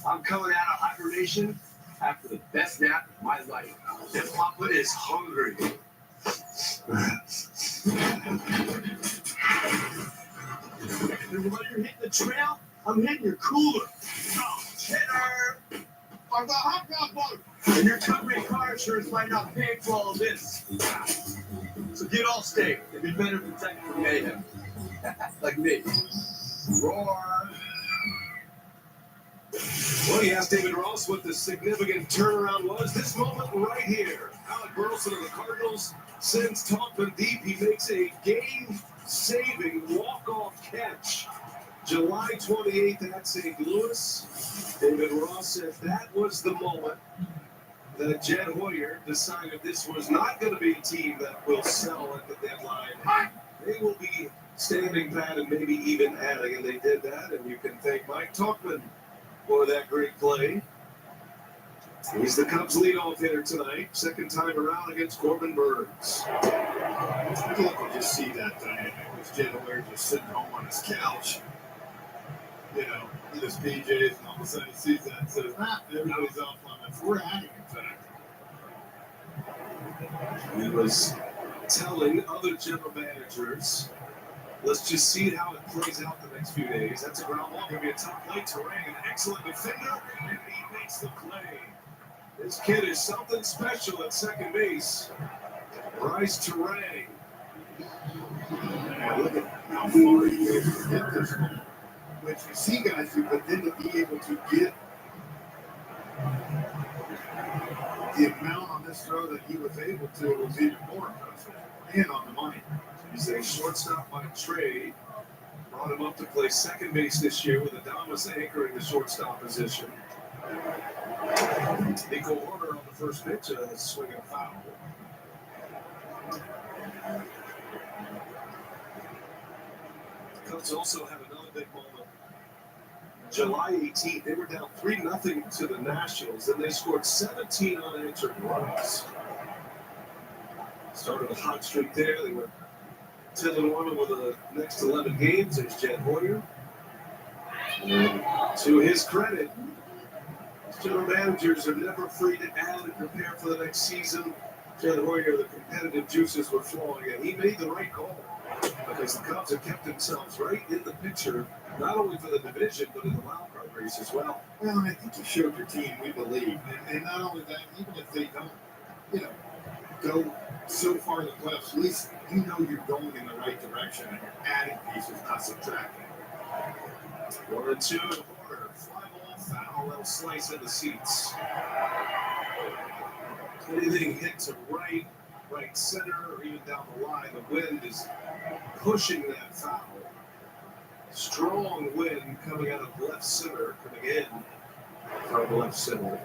I'm coming out of hibernation after the best nap of my life. And Papa is hungry. And while you're hitting the trail, I'm hitting your cooler. Hitter! I've got hot dog butter. And your company car insurance might not pay for all of this. So get all state and be better protected from mayhem. Like me. Roar. Well, he asked David Ross what the significant turnaround was. This moment right here. Alec Burleson of the Cardinals sends Tauchman deep. He makes a game-saving walk-off catch. July 28th at St. Louis. David Ross said that was the moment that Jed Hoyer decided this was not going to be a team that will sell at the deadline. They will be standing pat and maybe even adding, and they did that. And you can thank Mike Tauchman for that great play. He's the Cubs leadoff hitter tonight, second time around against Corbin Burns. I feel like you just see that dynamic with Jed Hoyer just sitting home on his couch, you know, in his PJs, and all of a sudden he sees that and says, everybody's off limits. We're adding, in fact. He was telling other general managers, let's just see how it plays out the next few days. That's a ground ball, going to be a top play. Terang, an excellent defender, and he makes the play. This kid is something special at second base. Bryce Terang. Yeah, look at how far he is to get this one. Which you see guys do, but then to be able to get the amount on this throw that he was able to was even more impressive. And on the money. He's a shortstop by trade. Brought him up to play second base this year with Adames anchoring the shortstop position. Nico Horner on the first pitch, a swing and a foul. The Cubs also had another big moment. July 18th, they were down 3-0 to the Nationals, and they scored 17 unanswered runs. Started a hot streak there. They went 10-1 over the next 11 games. There's Jed Hoyer. And to his credit, general managers are never free to add and prepare for the next season. Jed Hoyer, the competitive juices were flowing, and he made the right call because the Cubs have kept themselves right in the picture, not only for the division, but in the wild card race as well. Well, I think you showed your team we believe. And not only that, even if they don't, go so far in the playoffs, at least you know you're going in the right direction and you're adding pieces, not subtracting. 1-2 and Horner. Fly ball foul. That'll slice in the seats. Anything hit to right center, or even down the line, the wind is pushing that foul. Strong wind coming out of left center, coming in from left center.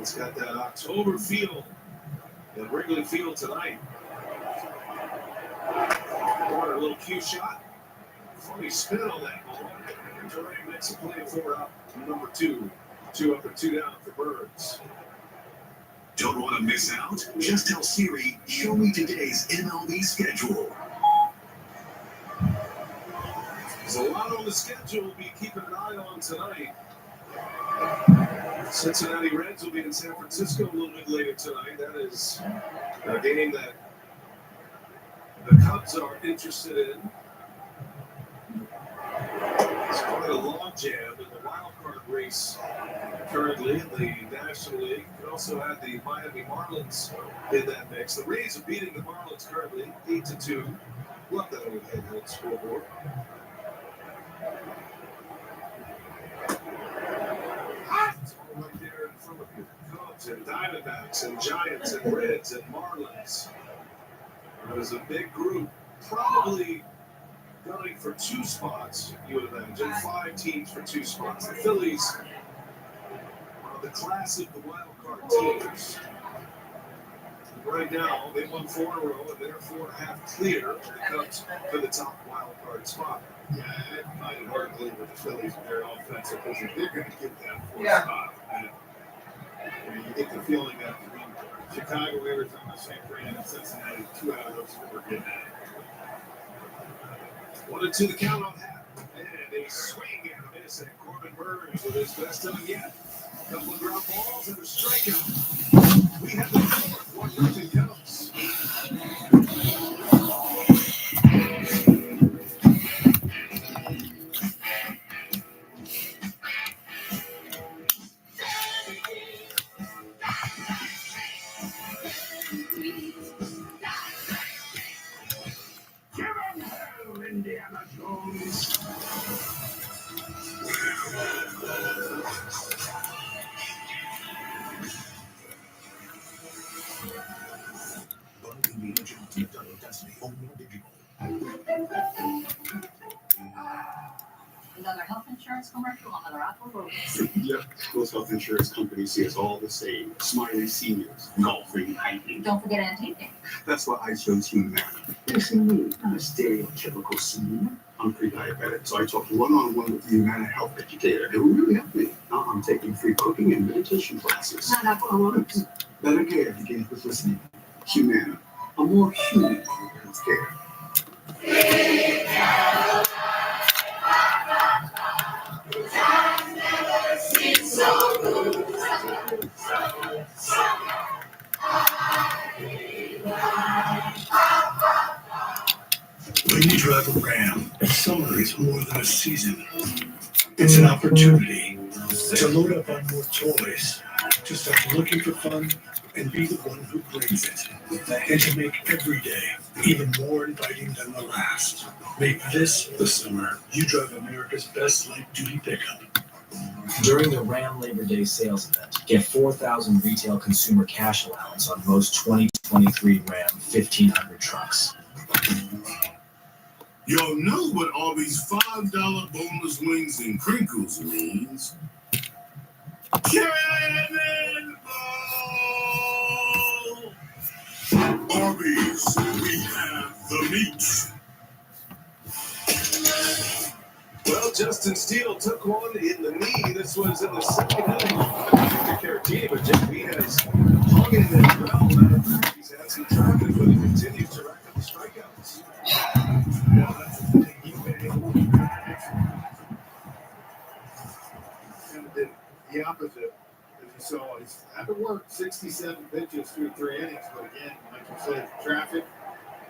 It's got that October feel at Wrigley Field tonight. Corner, a little cue shot. Funny spin on that ball. Terang makes a play for out number 2. 2 up and 2 down for Burns. Don't want to miss out? Just tell Siri, show me today's MLB schedule. There's a lot on the schedule we'll be keeping an eye on tonight. Cincinnati Reds will be in San Francisco a little bit later tonight. That is a game that the Cubs are interested in. It's quite a logjam in the wild card race currently in the National League. You also have the Miami Marlins in that mix. The Rays are beating the Marlins currently 8-2. Love that old head scoreboard. It's all right there in front of you. Cubs and Diamondbacks and Giants and Reds and Marlins. It was a big group, probably gunning for 2 spots, you would imagine. 5 teams for 2 spots. The Phillies are the class of the wild card teams. Right now, they won 4 in a row, and they're 4.5 clear when it comes to the top wild card spot. Yeah, I find it hard to believe with the Phillies with their offensive because they're going to get that 4th spot. And you get the feeling that Chicago, Arizona, St. Fran, and Cincinnati, 2 out of those 4 are getting at it. 1-2 the count on that. And a swing and a miss, and Corbin Burns with his best of it yet. Couple of ground balls and a strikeout. We have the fourth 1-0 Cubs. Give 'em hell, Indiana Jones. Another health insurance commercial, another Apple Road. Yep, most health insurance companies see us all the same. Smiling seniors, golfing, hiking. Don't forget entertaining. That's why I chose Humana. You see me, not a stereotypical senior. I'm pre-diabetic, so I talked one-on-one with the Humana health educator. It really helped me. Now I'm taking free cooking and meditation classes. Not alcoholics. Better care begins with listening. Humana, a more human healthcare. When you drive a Ram, summer is more than a season. It's an opportunity to load up on more toys, to start looking for fun and be the one who brings it, and to make every day even more inviting than the last. Make this the summer you drive America's best light-duty pickup. During the Ram Labor Day sales event, get 4,000 retail consumer cash allowance on most 2023 Ram 1500 trucks. Y'all know what all these $5 boneless wings and crinkles means. Cannonball! Arby's, we have the meat. Well, Justin Steele took one in the knee. This was in the second inning. Caratini, but JP has hung in there well. Matter of fact, he's had some traffic, but he continues to rack up the strikeouts. Yeah, that's the thing. He's been able to kind of did the opposite. As you saw, he's had to work 67 pitches through 3 innings, but again, like you said, traffic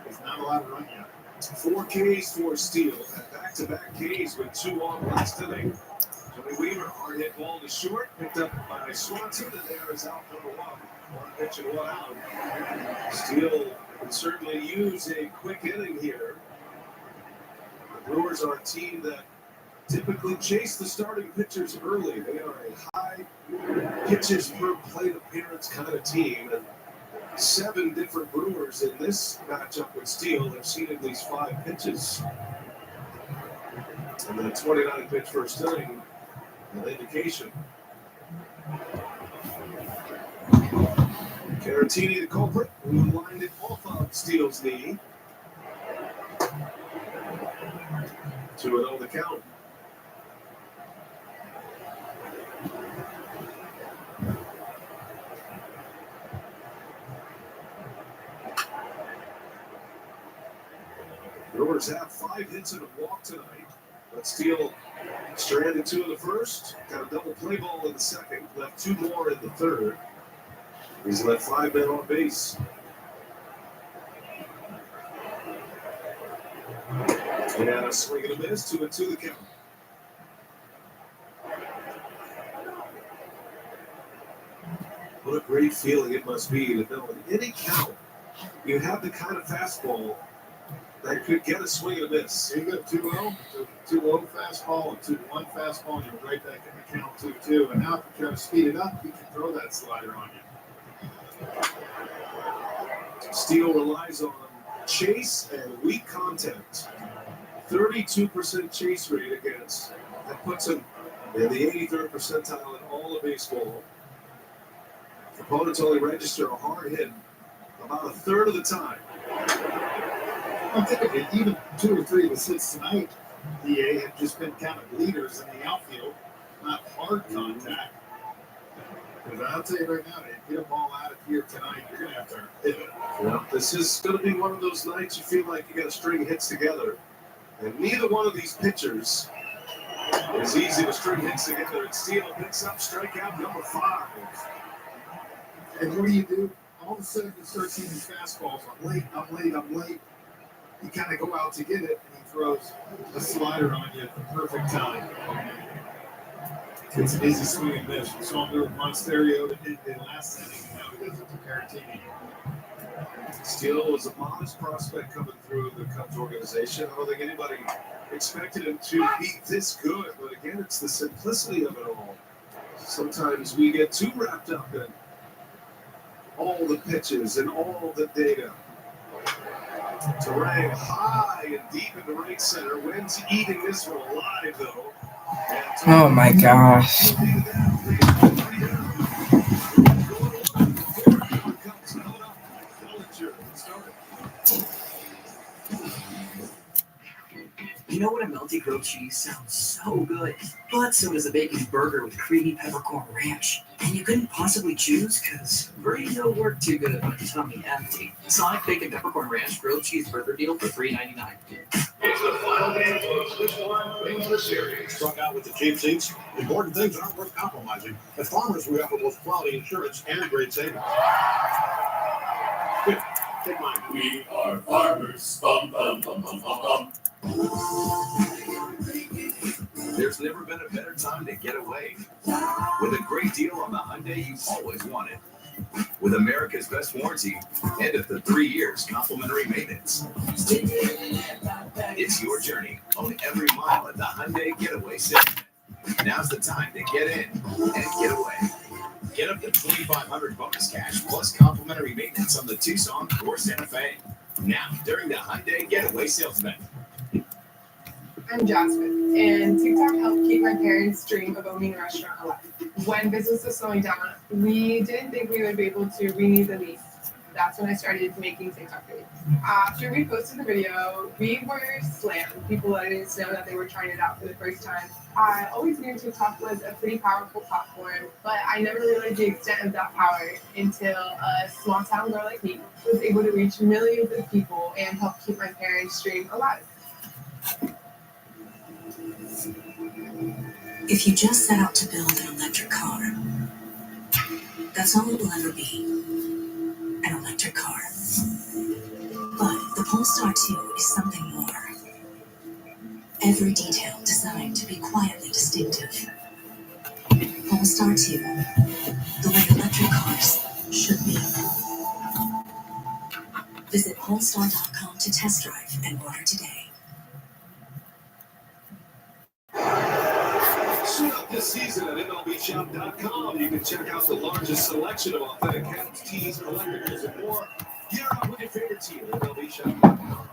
is not a lot of run yet. 4 Ks for Steele. Had back-to-back Ks with 2 on last inning. Joey Weaver, hard hit ball to short, picked up by Swanson, and there is out number 1. 1 pitch and 1 out. Steele can certainly use a quick inning here. The Brewers are a team that typically chase the starting pitchers early. They are a high pitches per plate appearance kind of team. And 7 different Brewers in this matchup with Steele have seen at least 5 pitches. And the 29 pitch first inning, an indication. Caratini, the culprit, who lined it off of Steele's knee. 2-0 the count. Brewers have 5 hits and a walk tonight. But Steele stranded 2 in the first, got a double play ball in the second, left 2 more in the third. He's left 5 men on base. And a swing and a miss, 2-2 the count. What a great feeling it must be to know in any count you have the kind of fastball that could get a swing and a miss. You got 2-0, 2-0 fastball and 2-1 fastball, and you're right back in the count 2-2. And now if you try to speed it up, you can throw that slider on you. Steele relies on chase and weak contact. 32% chase rate against. That puts him in the 83rd percentile in all of baseball. Opponents only register a hard hit about a third of the time. Well, typically, even 2 or 3 of the hits tonight, DA have just been kind of leaders in the outfield, not hard contact. Because I'll tell you right now, to get a ball out of here tonight, you're going to have to pivot. Yeah, this is going to be one of those nights you feel like you got to string hits together. And neither one of these pitchers It's easy to string hits together, and Steele picks up strikeout number 5. And what do? All of a sudden, you start seeing these fastballs. I'm late. You kind of go out to get it, and he throws a slider on you at the perfect time. It's an easy swing and miss. We saw him do it with Monsterio in last inning, and now he does it to Caratini. Steele was a modest prospect coming through the Cubs organization. I don't think anybody expected him to be this good, but again, it's the simplicity of it all. Sometimes we get too wrapped up in all the pitches and all the data. Terang high and deep into right center. Wynn's eating this one alive, though. Oh my gosh. You know what a melty grilled cheese sounds so good, but so does a bacon burger with creamy peppercorn ranch. And you couldn't possibly choose because brain don't work too good on tummy empty. Sonic Bacon Peppercorn Ranch Grilled Cheeseburger deal for $3.99. It's the final game, folks. Which one wins the series? Struck out with the cheap seats. Important things aren't worth compromising. At Farmers, we offer both quality insurance and great savings. Here, take mine. We are farmers. Bum, bum, bum, bum, bum, bum. There's never been a better time to get away. With a great deal on the Hyundai you've always wanted. With America's best warranty and up to 3 years complimentary maintenance. It's your journey. Own every mile at the Hyundai Getaway Center. Now's the time to get in and get away. Get up to $2,500 bonus cash plus complimentary maintenance on the Tucson or Santa Fe. Now, during the Hyundai Getaway Sales Event. I'm Jasmine, and TikTok helped keep my parents' dream of owning a restaurant alive. When business was slowing down, we didn't think we would be able to renew the lease. That's when I started making TikTok videos. After we posted the video, we were slammed. People let us know that they were trying it out for the first time. I always knew TikTok was a pretty powerful platform, but I never realized the extent of that power until a small town girl like me was able to reach millions of people and help keep my parents' dream alive. If you just set out to build an electric car, that's all it will ever be, an electric car. But the Polestar 2 is something more. Every detail designed to be quietly distinctive. Polestar 2, the way electric cars should be. Visit Polestar.com to test drive and order today. Shoot up this season at MLBShop.com. You can check out the largest selection of authentic hats, tees, collectibles, and more. Gear up with your favorite team at MLBShop.com.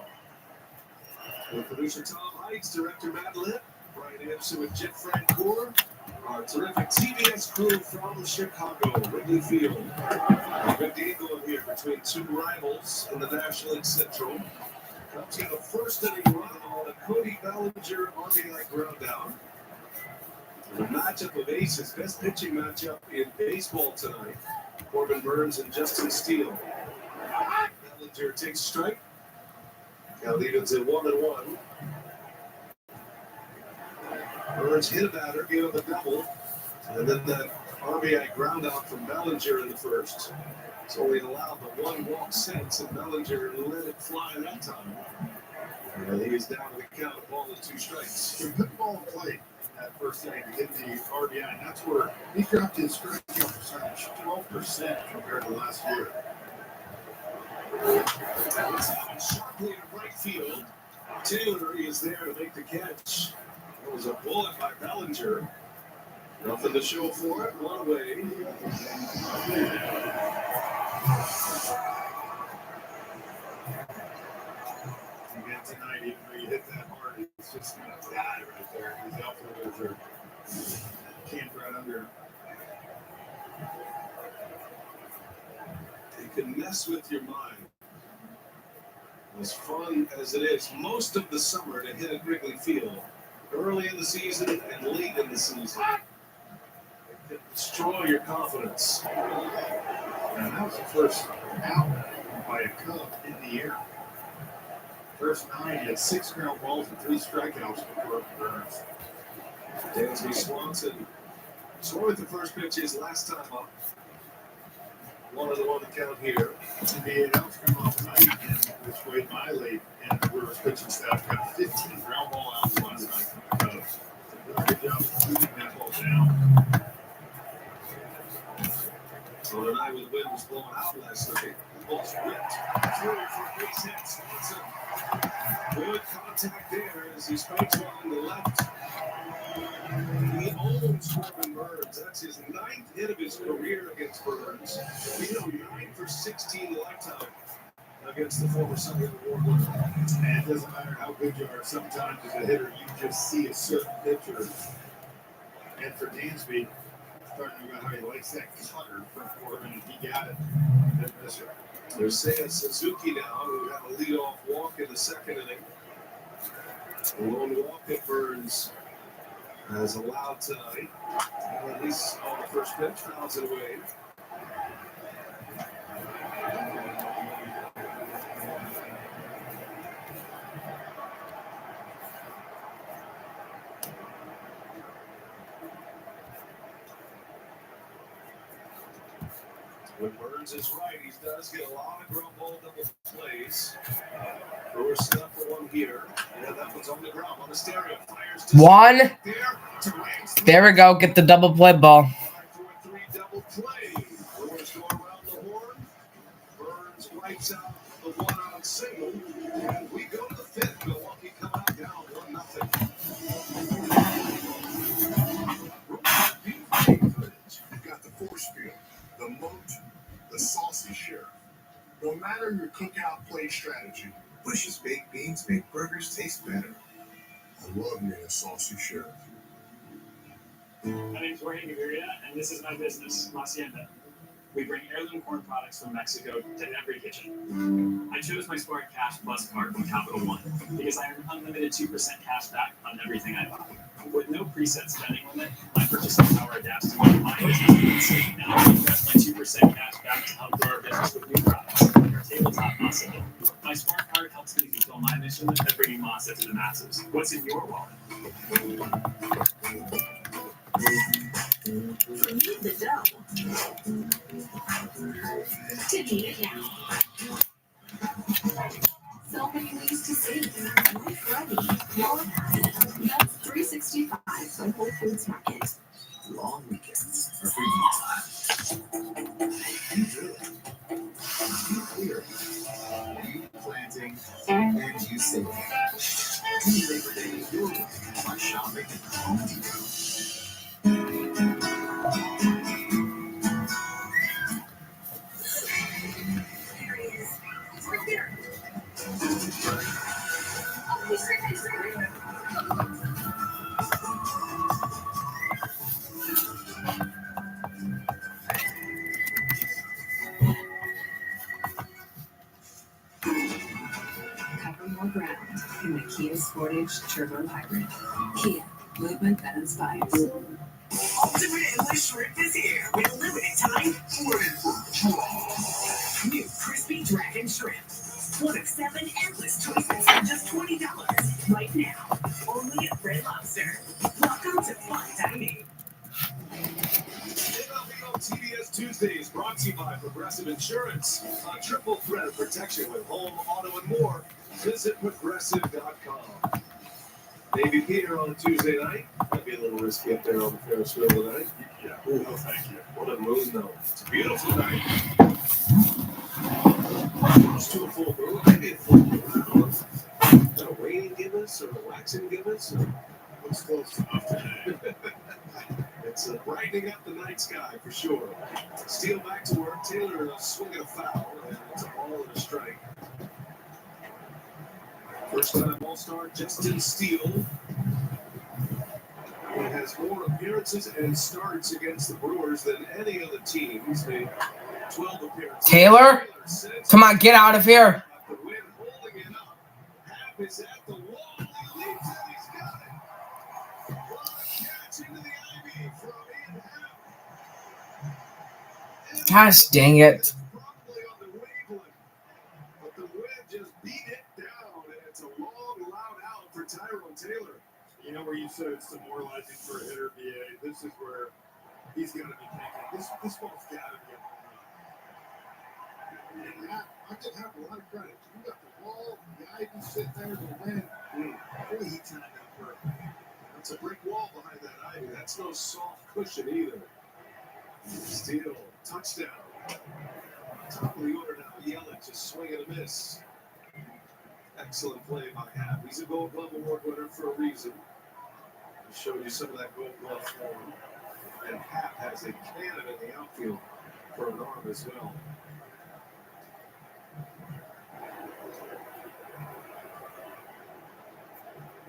With producer Tom Heights, director Matt Lipp, Brian Anderson with Jeff Francoeur, our terrific TBS crew from Chicago, Wrigley Field. A good game going here between two rivals in the National League Central. Up to the first inning run on a Cody Bellinger RBI ground down. The matchup of aces, best pitching matchup in baseball tonight. Corbin Burns and Justin Steele. Bellinger takes a strike. Now Leavens at 1-1. Burns hit a batter, gave up a double, and then that RBI ground out from Bellinger in the first. So he allowed the one walk since, and Bellinger let it fly that time. And he is down to the count of 1-2 strikes. He put the ball in play that first inning to get the RBI, and that's where he dropped his strikeout percentage 12% compared to last year. Sharply to right field. Taylor is there to make the catch. It was a bullet by Bellinger. Nothing to show for it. One away. Again tonight, even though you hit that hard, it's just going to die right there. These outfielders are camped right under. It can mess with your mind. As fun as it is, most of the summer to hit at Wrigley Field, early in the season and late in the season, it can destroy your confidence. And that was the first out by a Cub in the air. First 9, he had 6 ground balls and 3 strikeouts before Burns. Dansby Swanson swung at the first pitch his last time up. 1-1 count here. The announcers come off tonight, which Wade Miley and the Brewers pitching staff got 15 ground ball outs last night from the Cubs. They did a good job of keeping that ball down. So tonight when the wind was blowing out last night, the ball's ripped through for a base hit. Swanson. Good contact there as he strikes one on the left. He owns Corbin Burns. That's his 9th hit of his career against Burns. We know 9 for 16 lifetime against the former Cy Young Award winner. And it doesn't matter how good you are. Sometimes as a hitter, you just see a certain pitcher. And for Dansby, talking about how he likes that cutter from Corbin, and he got it. Didn't miss it. There's Seiya Suzuki now, who got a leadoff walk in the second inning. The lone walk that Burns has allowed tonight. At least on the first pitch, fouls it away. When Burns is right, he does get a lot of ground ball double plays. Brewers set up for one here. Yeah, that one's on the ground on the stereo. Fires to One. There we go. Get the double play ball. 5-4-3 double play. Brewers go around the horn. Burns wipes out the one-on single. And we go to the fifth. Milwaukee come out down 1-0. You've got the force field, the moat, the saucy sheriff. No matter your cookout play strategy, Bush's baked beans make burgers taste better. I love me a saucy sheriff. My name's Jorge Gaviria, and this is my business, La Hacienda. We bring heirloom corn products from Mexico to every kitchen. I chose my Smart Cash Plus card from Capital One because I earn unlimited 2% cash back on everything I buy. With no preset spending limit, my purchasing power adapts to what my business needs. And I can invest my 2% cash back to help grow our business with new products, like our tabletop masa. My Smart Card helps me fulfill my mission of bringing masa to the masses. What's in your wallet? From knead the dough to knead it down. So many ways to save. Life ready. Wallet happy. That's 365 from Whole Foods Market. Long weekends are for you time. You drill. You clear. You planting. And you saving. Do Labor Day your way by shopping at Home Depot. There he is. It's right there. Oh, he's right there. Cover more ground in the Kia Sportage Turbo Hybrid. Kia, movement that inspires. Ultimate English shrimp is here with a limited time. New crispy dragon shrimp. One of 7 endless choices for just $20 right now. Only at Red Lobster. Welcome to fun dining. MLB TBS Tuesdays brought to you by Progressive Insurance. A triple threat of protection with home, auto, and more. Visit progressive.com. Maybe Peter on a Tuesday night. Might be a little risky up there on the Ferris wheel tonight. Yeah. Oh, no, thank you. What a moon, though. It's a beautiful night. It's to a full moon. Maybe a full moon. I don't know. Is that a waning gibbous or a waxing gibbous? Looks close enough today. It's brightening up the night sky for sure. Steele back to work. Taylor swinging a foul, and it's a ball and a strike. First time All-Star Justin Steele. He has more appearances and starts against the Brewers than any other teams. They 12 appearances. Taylor? Come on, get out of here. The wind holding it up. Happ is at the wall. He leaps it. He's got it. What a catch into the ivy from Ian Happ. Gosh dang it. Probably on the wavelength, but the wind just beat it down, and it's a long, loud out for Tyrone Taylor. You know where you said it's demoralizing for a hitter, BA? This is where he's got to be thinking, this ball's got to be a home run. And that, I give him a lot of credit. You got the wall, the ivy sitting there to win. Boy, he timed that perfect. That's a brick wall behind that ivy. That's no soft cushion either. Steele, touchdown. Top of the order now. Yelich just swing and a miss. Excellent play by Happ. He's a Gold Glove Award winner for a reason. I'll show you some of that Gold Glove form. And Happ has a cannon in the outfield for an arm as well.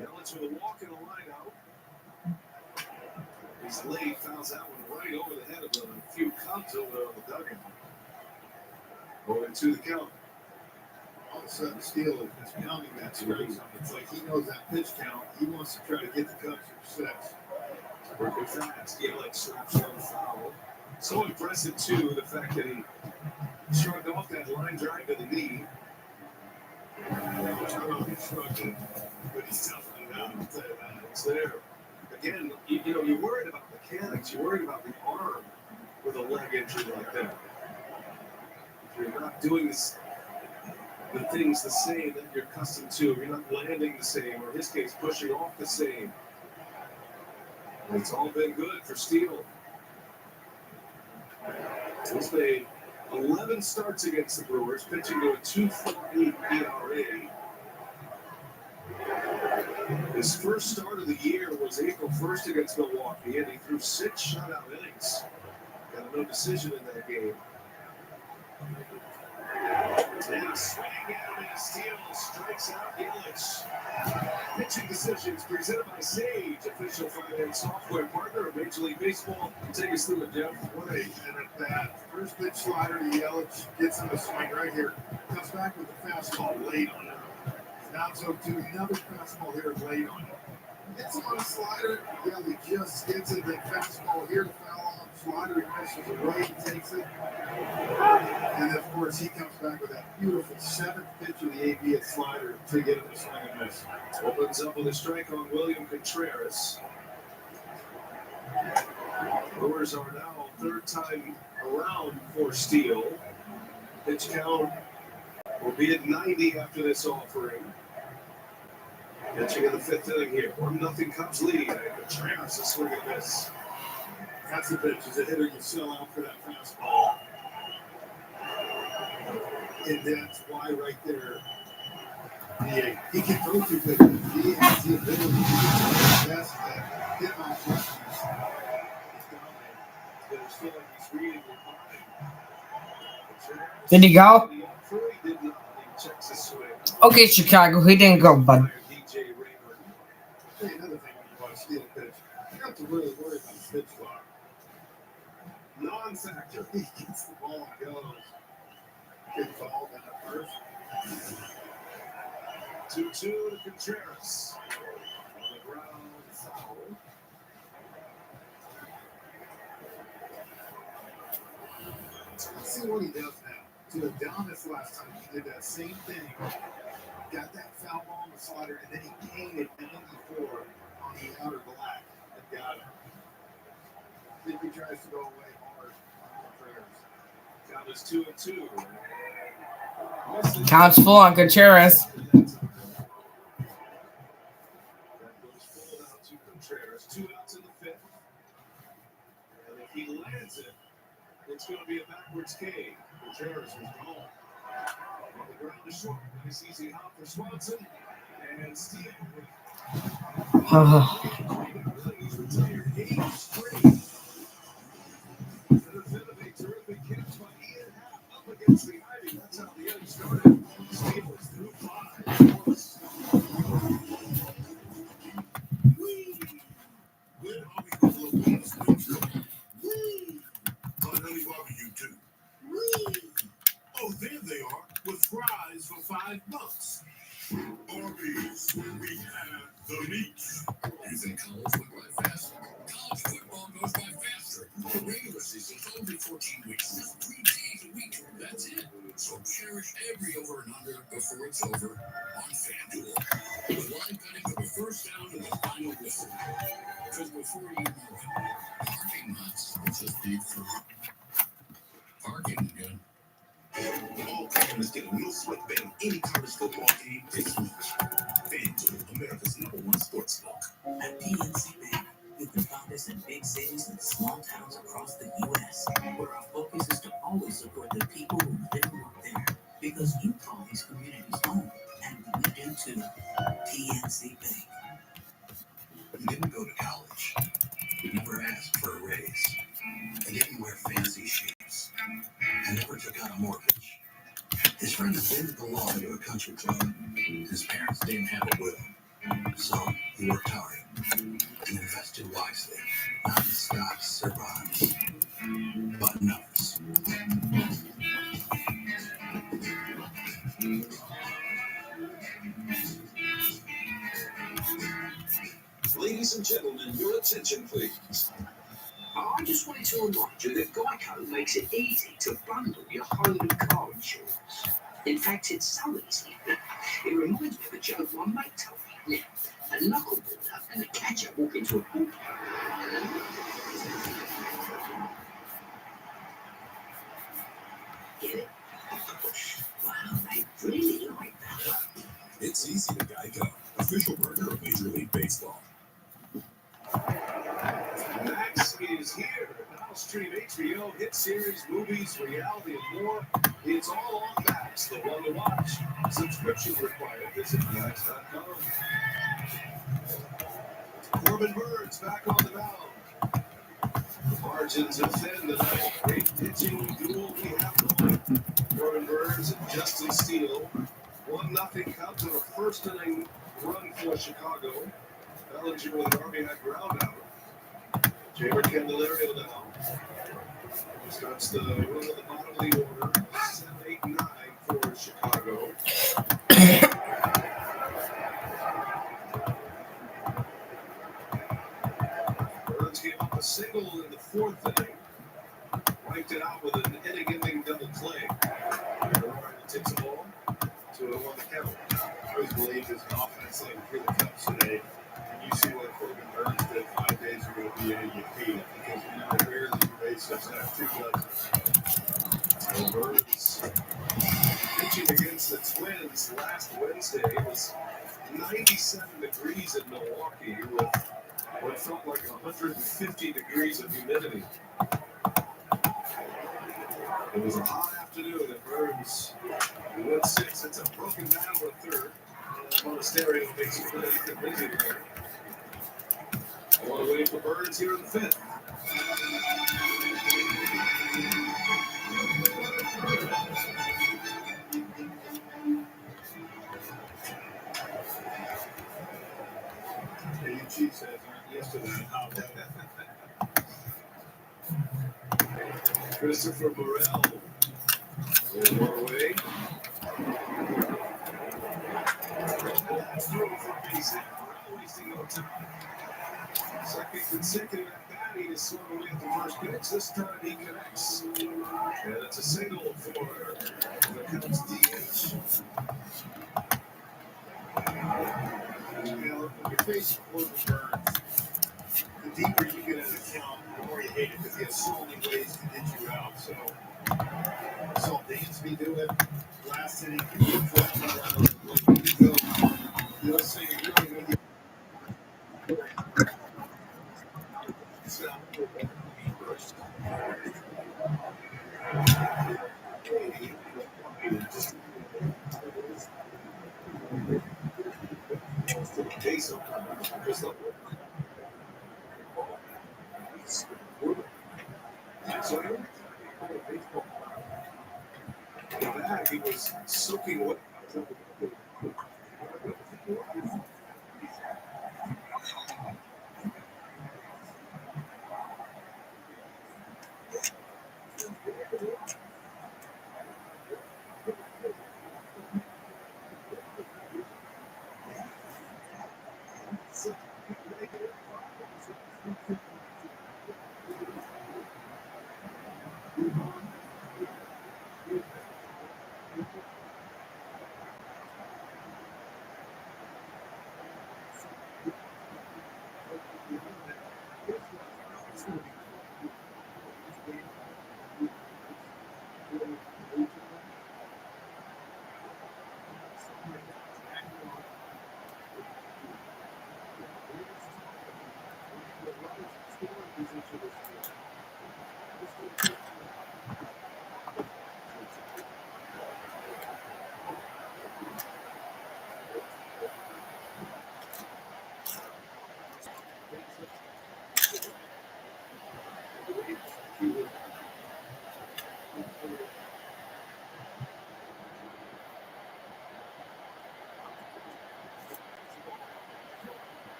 Yelich with a walk and a line out. He's late, fouls that one right over the head of a few Cubs over there on the dugout. Going to the count. All of a sudden, Steele is pounding that strike zone. It's like he knows that pitch count. He wants to try to get the Cubs for 6. Working fast. Yelich slaps one foul. So impressive, too, the fact that he shrugged off that line drive to the knee. I don't know if he's struggling, but he's toughening it out. I'll tell you that. It's there. Again, you know, you're worried about mechanics. You're worried about the arm with a leg injury like that. If you're not doing this, the things the same that you're accustomed to, you're not landing the same, or in his case, pushing off the same. It's all been good for Steele. He's made 11 starts against the Brewers, pitching to a 2.48 ERA. His first start of the year was April 1st against Milwaukee, and he threw 6 shutout innings. Got a no decision in that game. And a swing and a steal, strikes out Yelich. Pitching decisions presented by Sage, official finance software partner of Major League Baseball. Take us through it, Jeff. What a and at that first pitch slider, Yelich gets him a swing right here. Comes back with the fastball late on it. Now so to another fastball here late on it. Gets him on a slider. Yeah, he just gets it. Then fastball here to foul off. Slider, he misses away, he takes it. And then, of course, he comes back with that beautiful 7th pitch of the ABS slider to get him to swing and miss. Opens up with a strike on William Contreras. Brewers are now third time around for Steele. Pitch count will be at 90 after this offering. Pitching in the 5th inning here. 1-0 Cubs lead. And Contreras is swing and miss. That's the pitch. As a hitter, you sell out for that fastball. And that's why right there, he can throw 2 pitches. He has the ability to do the best that hit off lefties. But it's still like he's reading the line. Did he go? He did not. He checks his swing. Okay, Chicago, he didn't go, bud. DJ Raymond. I'll tell you another thing when you watch Steele pitch. You don't have to really worry about the pitch clock. Non-factor. He gets the ball and goes. Good ball down at first. 2-2 to Contreras. On the ground, foul. Let's see what he does now. To down this last time, he did that same thing. Got that foul ball on the slider, and then he painted 94 on the outer black and got him. I think he tries to go away hard on Contreras. Count is 2-2. Counts full on Contreras. That goes full out to Contreras. 2 outs in the 5th. And if he lands it, it's going to be a backwards K. Contreras is gone. On the ground to short. Nice easy hop for Swanson. And Steele. He's retired 8 straight. Another bit of a terrific catch by Ian Happ up against the ivy. That's how the inning started. Steele is through 5. Good Hobby Buffalo Wings Commercial. Hot Honey Barbecue too. Oh, there they are with fries for $5. Arby's, we have the meat. You think college went by faster? College football goes by faster. The regular season's only 14 weeks, just 3 days a week. That's it. So cherish every over and under before it's over on FanDuel. With live betting from the first down to the final whistle. Because before you know it, parking lots will just be for parking again. All customers get a no sweat bet on any college football game this week. FanDuel, America's #1 sports book. At PNC Bank, you can find us in big cities and small towns across the U.S., where our focus is to always support the people who live and work there. Because you call these communities home, and we do too. PNC Bank. You didn't go to college. You never asked for a raise. You didn't wear fancy shoes. You never took out a mortgage. His friends didn't belong to a country club. His parents didn't have a will. So he worked hard and invested wisely. Not in stocks or bonds, but in others. Ladies and gentlemen, your attention, please. I just wanted to remind you that Geico makes it easy to bundle your home and car insurance. In fact, it's so easy. It reminds me of a joke my mate told me. Now, a knuckleballer and a catcher walk into a pool. Get it? Wow, they really like that. It's easy to Geico, official partner of Major League Baseball. Max is here. Now stream HBO, hit series, movies, reality, and more. It's all on Max, the one to watch. Subscription required. Visit Max.com. Corbin Burns back on the mound. The margins are thin tonight. Great pitching duel we have going. Corbin Burns and Justin Steele. 1-0 Cubs on a first inning run for Chicago. Bellinger with an RBI ground out. Jamer Candelario now. Starts the run of the bottom of the order. 7, 8, 9 for Chicago. Burns gave up a single in the fourth inning. Wiped it out with an inning-ending double play. Aurora takes the ball to a 1 count. I always believe there's an offense like for the Cubs today. And you see what Corbin Burns did 5 days ago via AUP. Because rarely do bases have 2 dozen. Burns pitching against the Twins last Wednesday. It was 97 degrees in Milwaukee with what felt like 150 degrees of humidity. It was a hot afternoon at Burns. He went 6. It's a broken down to a third. Monasterio makes it really busy there. All the way for Burns here in the 5th. AUG says yesterday how Christopher Morel. One more away. That's through for base hit. Morel wasting no time. Second consecutive at bat. He is swung away at the first pitch. This time he connects. And it's a single for the Cubs DH. when you face Corbin Burns, the deeper you get in the count, the more you hate it because he has so many ways to get you out. So I saw Dansby do it last inning. You'll see really when you he was soaking wet.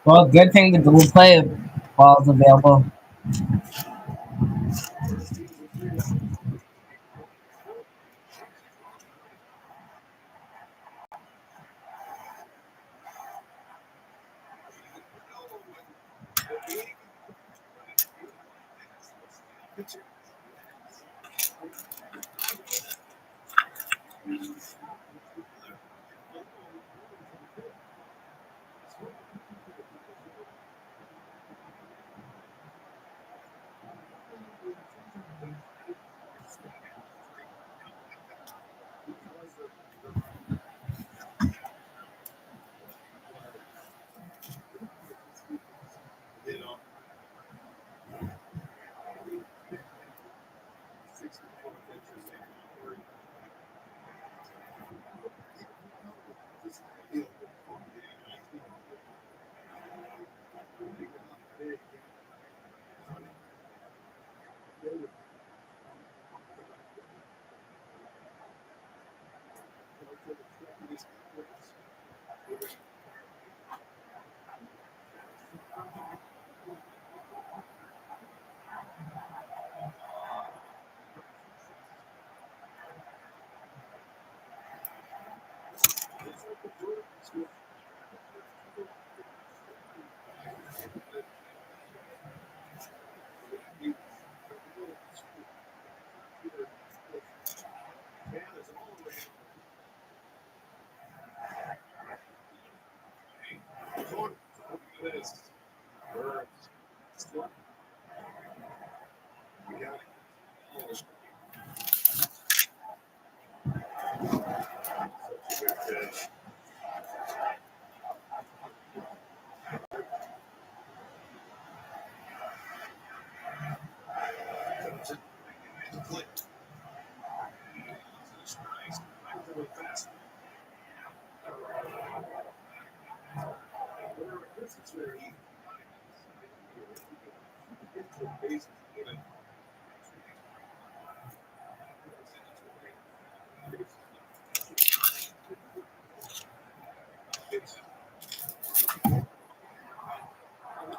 Well, good thing the dual play ball is available.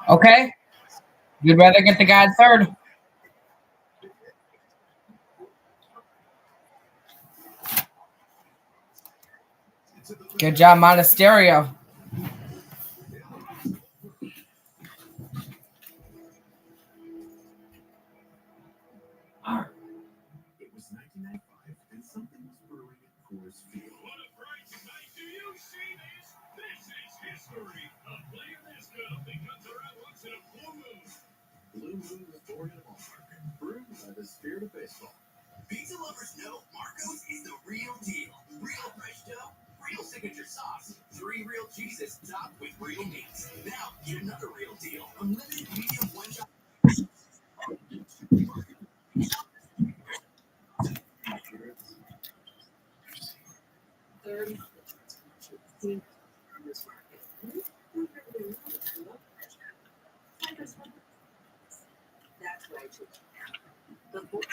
Okay. You'd rather get the guy at third. Good job, Monasterio. It was 1995, and something was brewing at Coors Field. What a bright tonight. Do you see this? This is history. A player this good only comes around once a Blue Moon Victoria Ballpark. Brewed by the spirit of baseball. Pizza lovers know Marco's is the real deal. Real fresh dough, real signature sauce, 3 real cheeses topped with real meats. Now, get another real deal. Unlimited medium one-shot. 30 farmers market. That's what I told you. The book.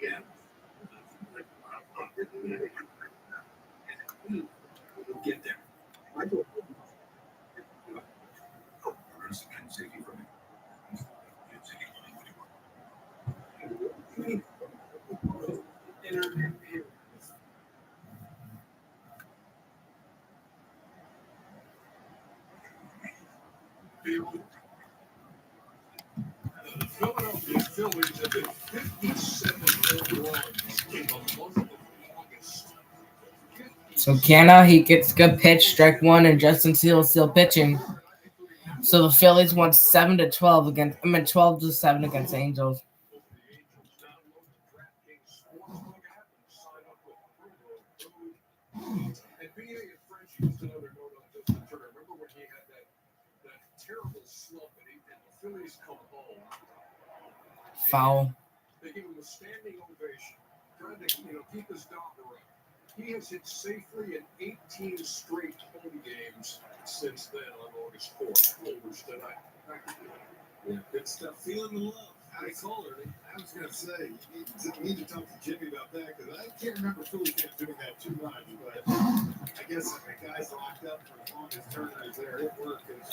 Yeah. We'll get there. Can't save you from it. Can't save you from it. The Philadelphia Phillies have been 57 runs in the month of August. So Canna, he gets good pitch, strike one, and Justin Steele is still pitching. So the Phillies won 7-12 against. 12-7 against the Angels. And BA and French used another note on Justin Turner. Remember when he had that terrible slump and the Phillies come home? Foul. They give him a standing ovation, trying to keep his number up. He has hit safely in 18 straight home games since then on August 4th, overs tonight. Yeah, good stuff. Feeling the love. I told her. I was going to say, you need to talk to Jimmy about that, because I can't remember Philly fans doing that too much, but I guess if a guy's locked up for as long as Turner is there, it works, because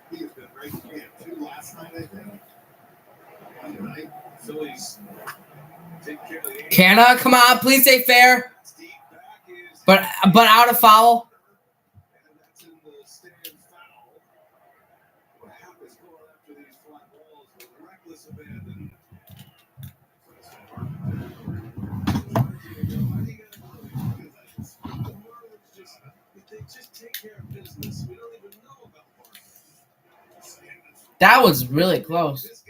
he has been right for him. 2 last night, I think. Tonight, Phillies take care of the Angels. Canna, come on, please say fair. But out of foul. And that's in the stand foul. What happens going after these fly balls with reckless abandon? They just take care of business. We don't even know about Barkley. That was really close.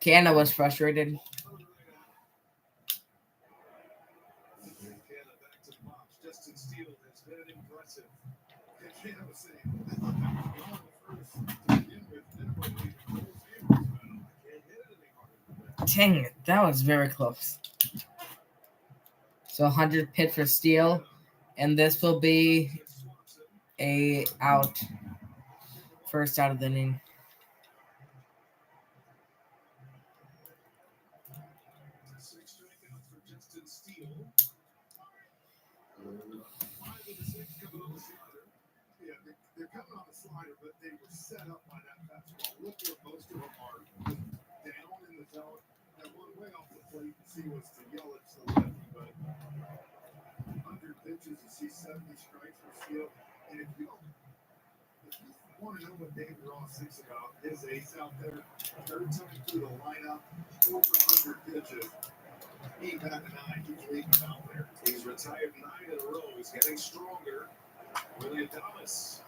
Canna was frustrated. Justin Steele has been impressive. Dang it, that was very close. So 100 pit for Steele, and this will be a out. First out of the inning. Yeah, they're coming on the slider, but they were set up by that fastball. Look where most of them are. Down in the zone. That one way off the plate to see was to Yelich, the lefty, but 100 pitches, you see 70 strikes for Steele. And if you want to know what David Ross thinks about his ace out there, third time through the lineup, over 100 pitches. He back to 9, he's leaving him out there. He's retired 9 in a row. He's getting stronger. William Thomas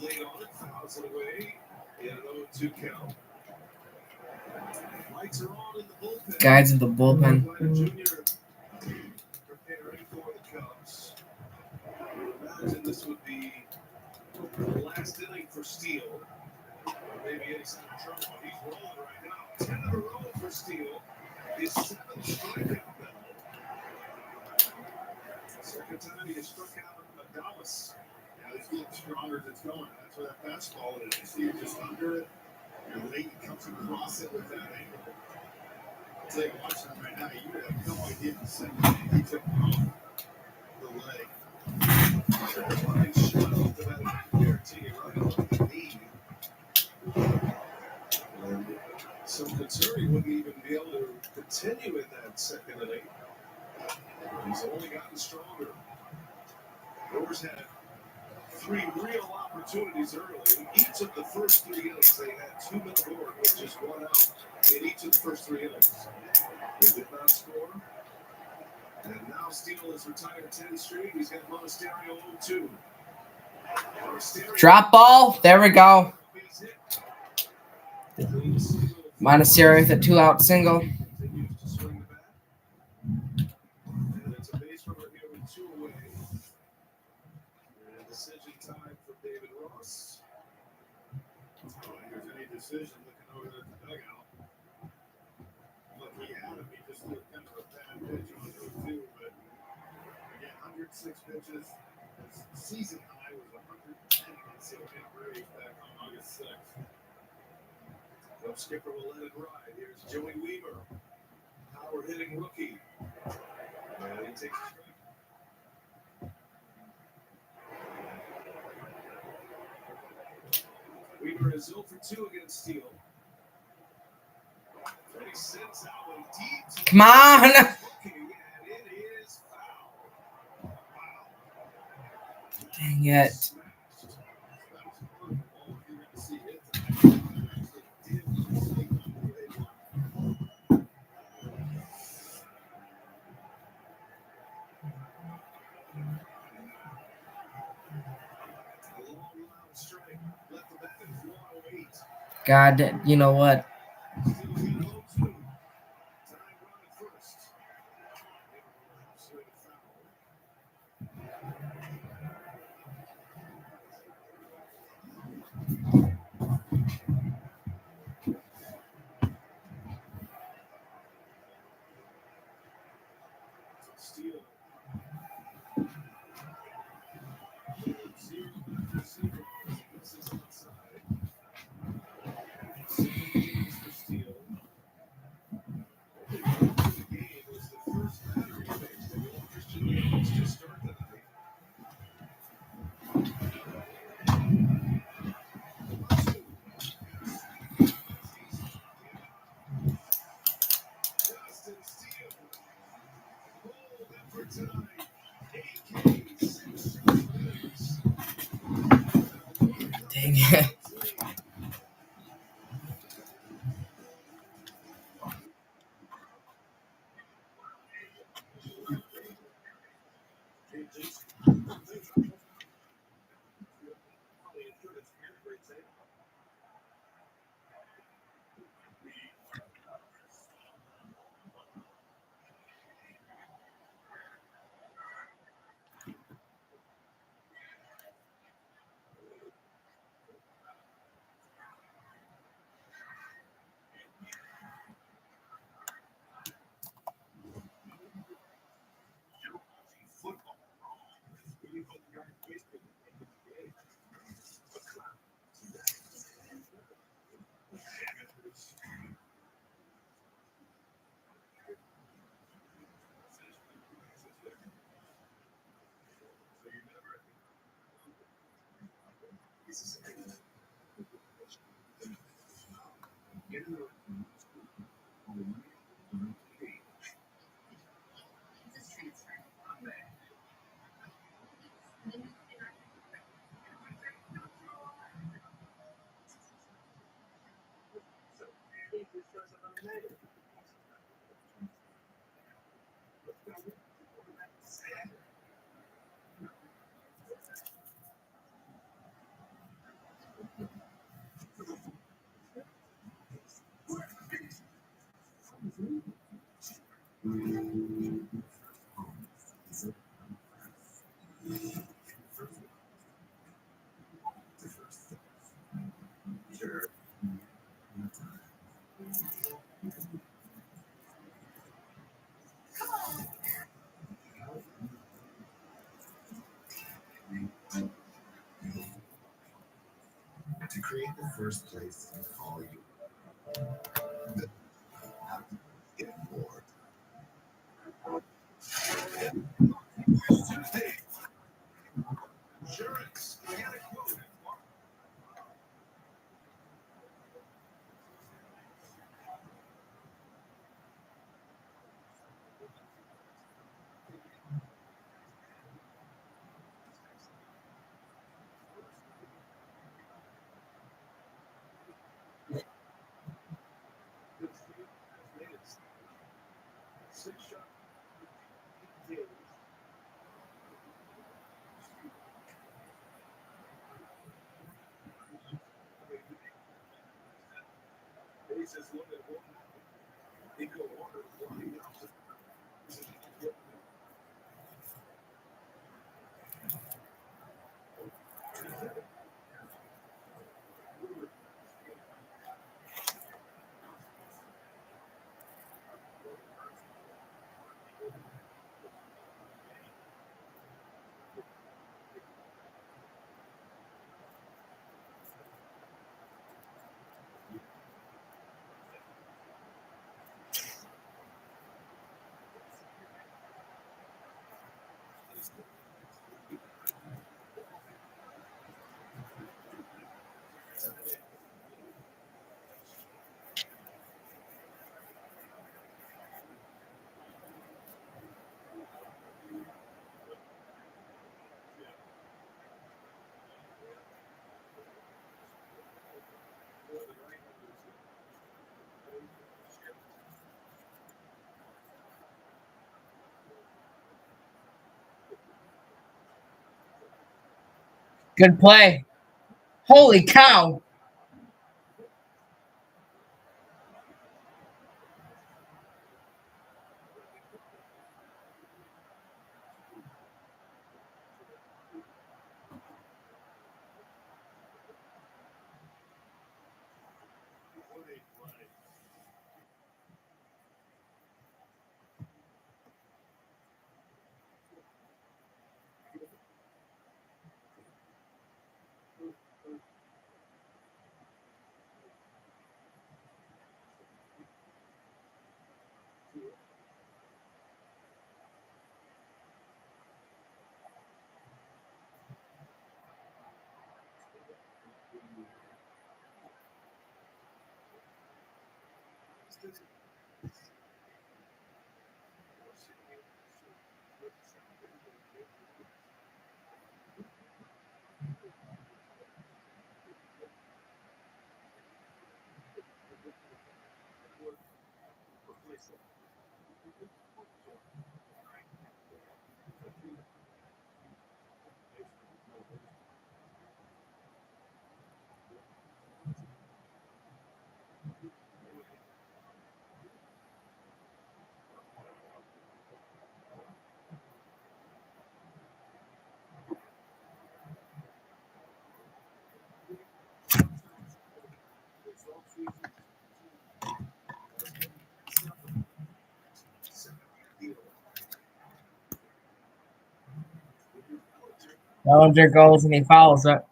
laid on it, fouls it away. He had an 0-2 count. Lights are on in the bullpen. Guys in the bullpen. Junior preparing for the Cubs. I would imagine this would be the last inning for Steele. maybe any sign of trouble, but he's rolling right now. 10 in a row for Steele. His 7th strikeout battle. Second time he has struck out Dallas. Yeah, he's getting stronger as it's going. That's where that fastball is. You see it just under it, and late he comes across it with that angle. I'll tell you, watching him right now, you would have no idea the second he took him off the leg. Line shot off the bat, I guarantee you, right on the knee. And some concern he wouldn't even be able to continue in that second inning. He's only gotten stronger. Brewers had 3 real opportunities early. Each of the first 3 innings, they had 2 men aboard with just 1 out in each of the first 3 innings. They did not score. And now Steele has retired 10 straight. He's got Monasterio 0-2. Drop ball. There we go. Monasterio with a 2-out single. Continues to swing the bat. And it's a base runner here with 2 away. And decision time for David Ross. Oh, here's any decision looking over at the dugout. Look, he had him. He just threw kind of a bad pitch on 0-2, but again, 106 pitches. His season high was 110 against the Oakland Braves back on August 6th. Club skipper will let it ride. Here's Joey Weaver. Power hitting rookie. And he takes a strike. Weaver is 0 for 2 against Steele. And he sends out one deep to Come on. and it is foul. Wow. Dang it. God, you know what? Dang it. Sure. create the first place and call you. The have to get more. Insurance. Get a quote. Good play. Holy cow. Bellinger goes and he fouls it.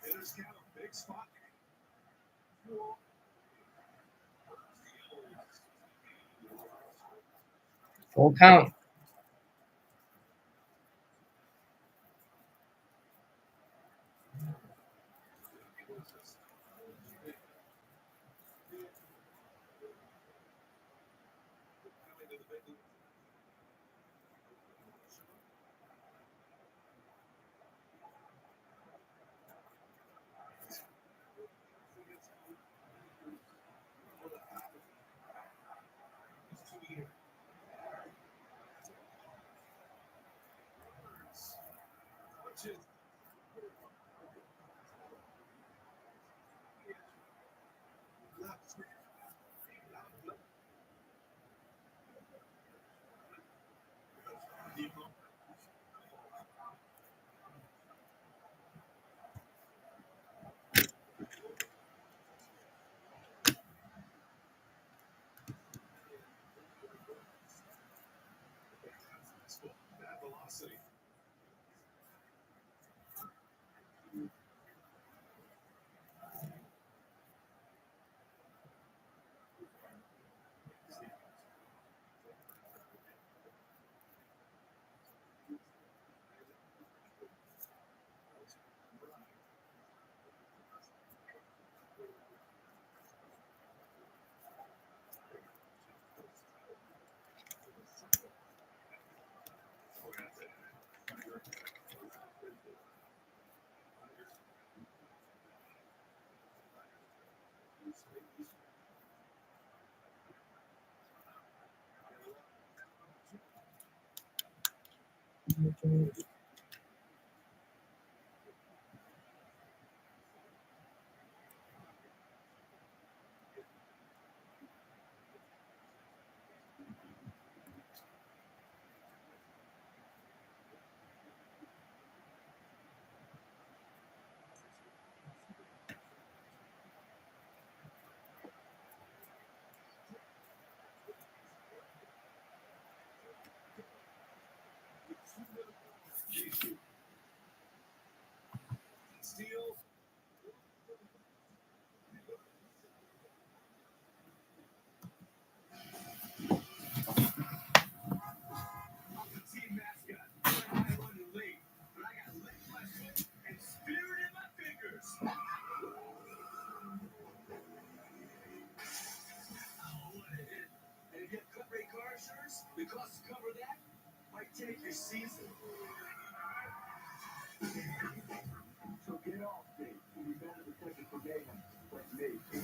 Hitter's got a big spot. Full count. Bad velocity. Steal. Team mascot. I wasn't late, but I got licked in my foot and spirit in my fingers. Oh, what a hit. And if you have cut rate car insurance, the cost to cover that take your season. So get off me. You'll be better to catch it for game like me.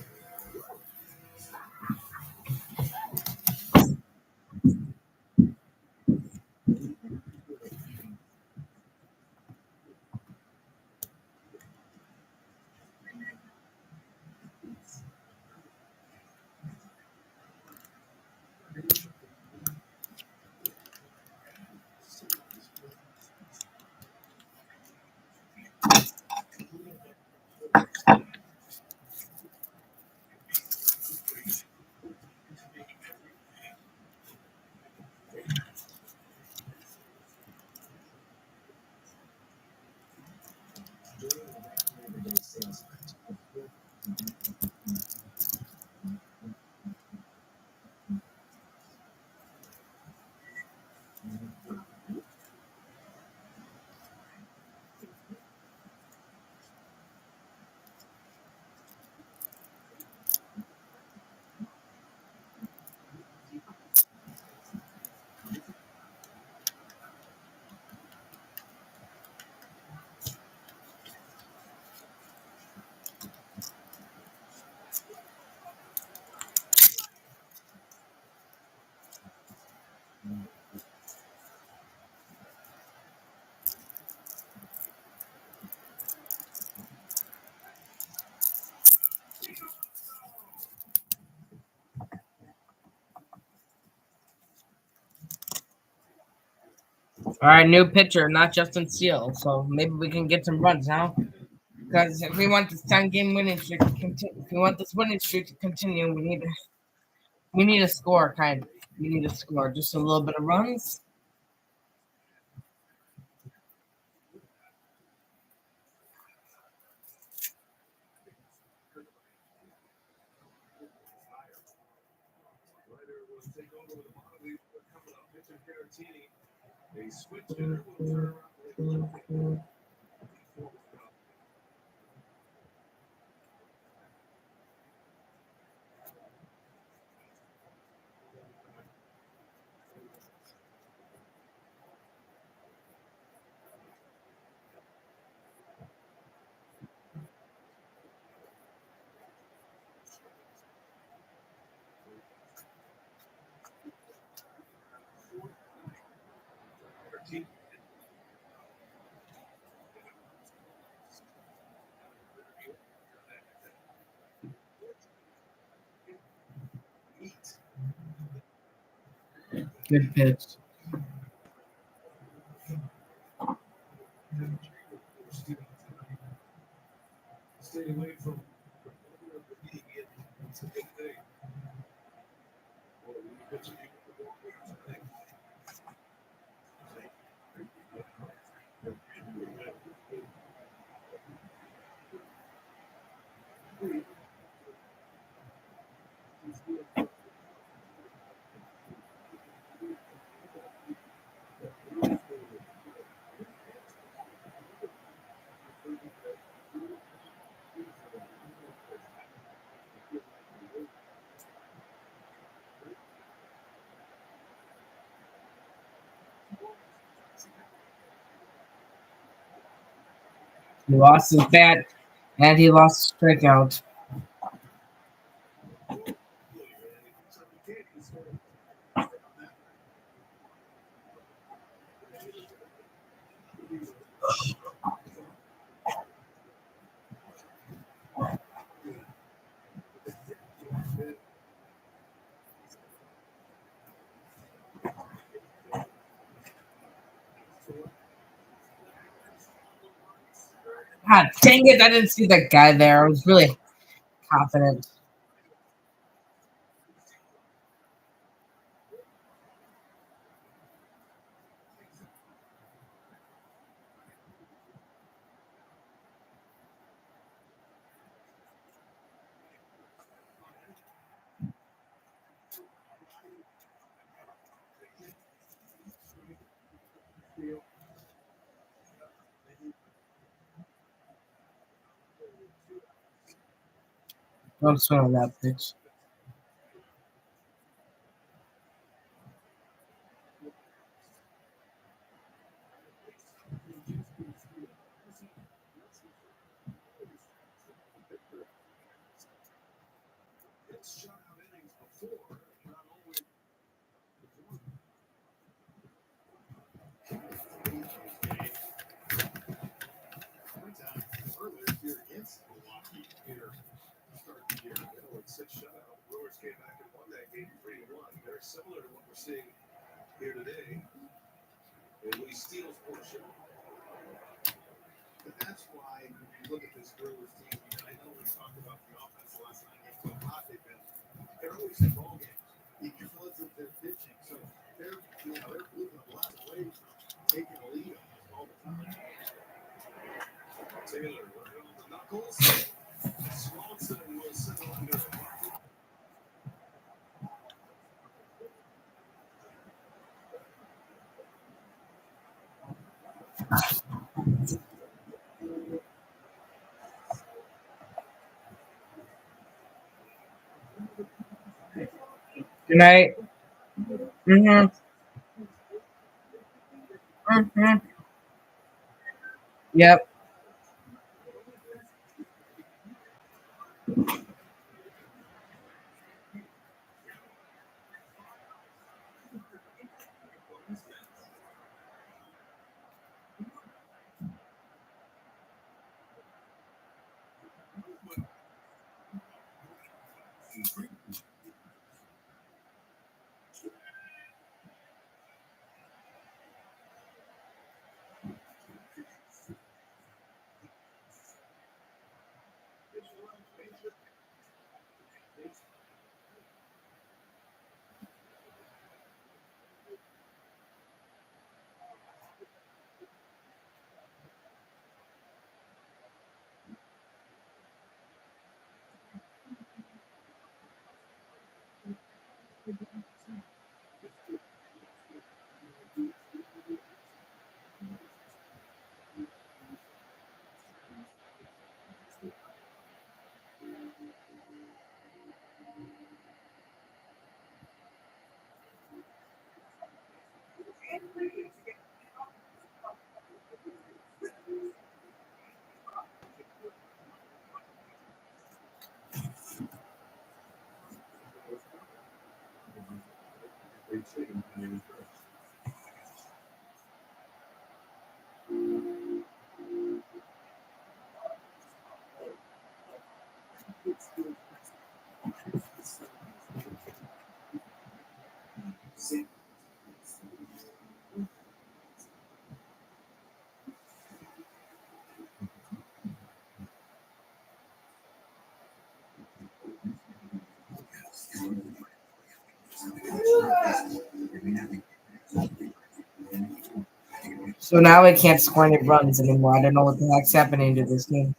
All right, new pitcher, not Justin Steele. So maybe we can get some runs now. Because if we want this 10-game winning streak to continue, if we want this winning streak to continue, we need a score, kind of. We need a score, just a little bit of runs. A switch hitter will turn around. Good pitch. Stay away from the league. It's a good thing. He lost his bat, and he lost his strikeout. God dang it, I didn't see that guy there. I was really confident. Don't swing on that pitch. shutout innings before, not always. Earlier here against Milwaukee here to start the year. With 6 shutout, Brewers came back and won that game 3-1. Very similar to what we're seeing here today. And Lee Steele's portion. But that's why when you look at this Brewers team, I know we talked about the offense the last 9 games, how hot they've been. They're always in ball games because of their pitching. So they're losing a lot away from taking a lead on us all the time. Taylor right on the knuckles. Swanson will settle under. Good night. Mm-hmm. Mm-hmm. Yep. So now we can't score any runs anymore. I don't know what the heck's happening to this game.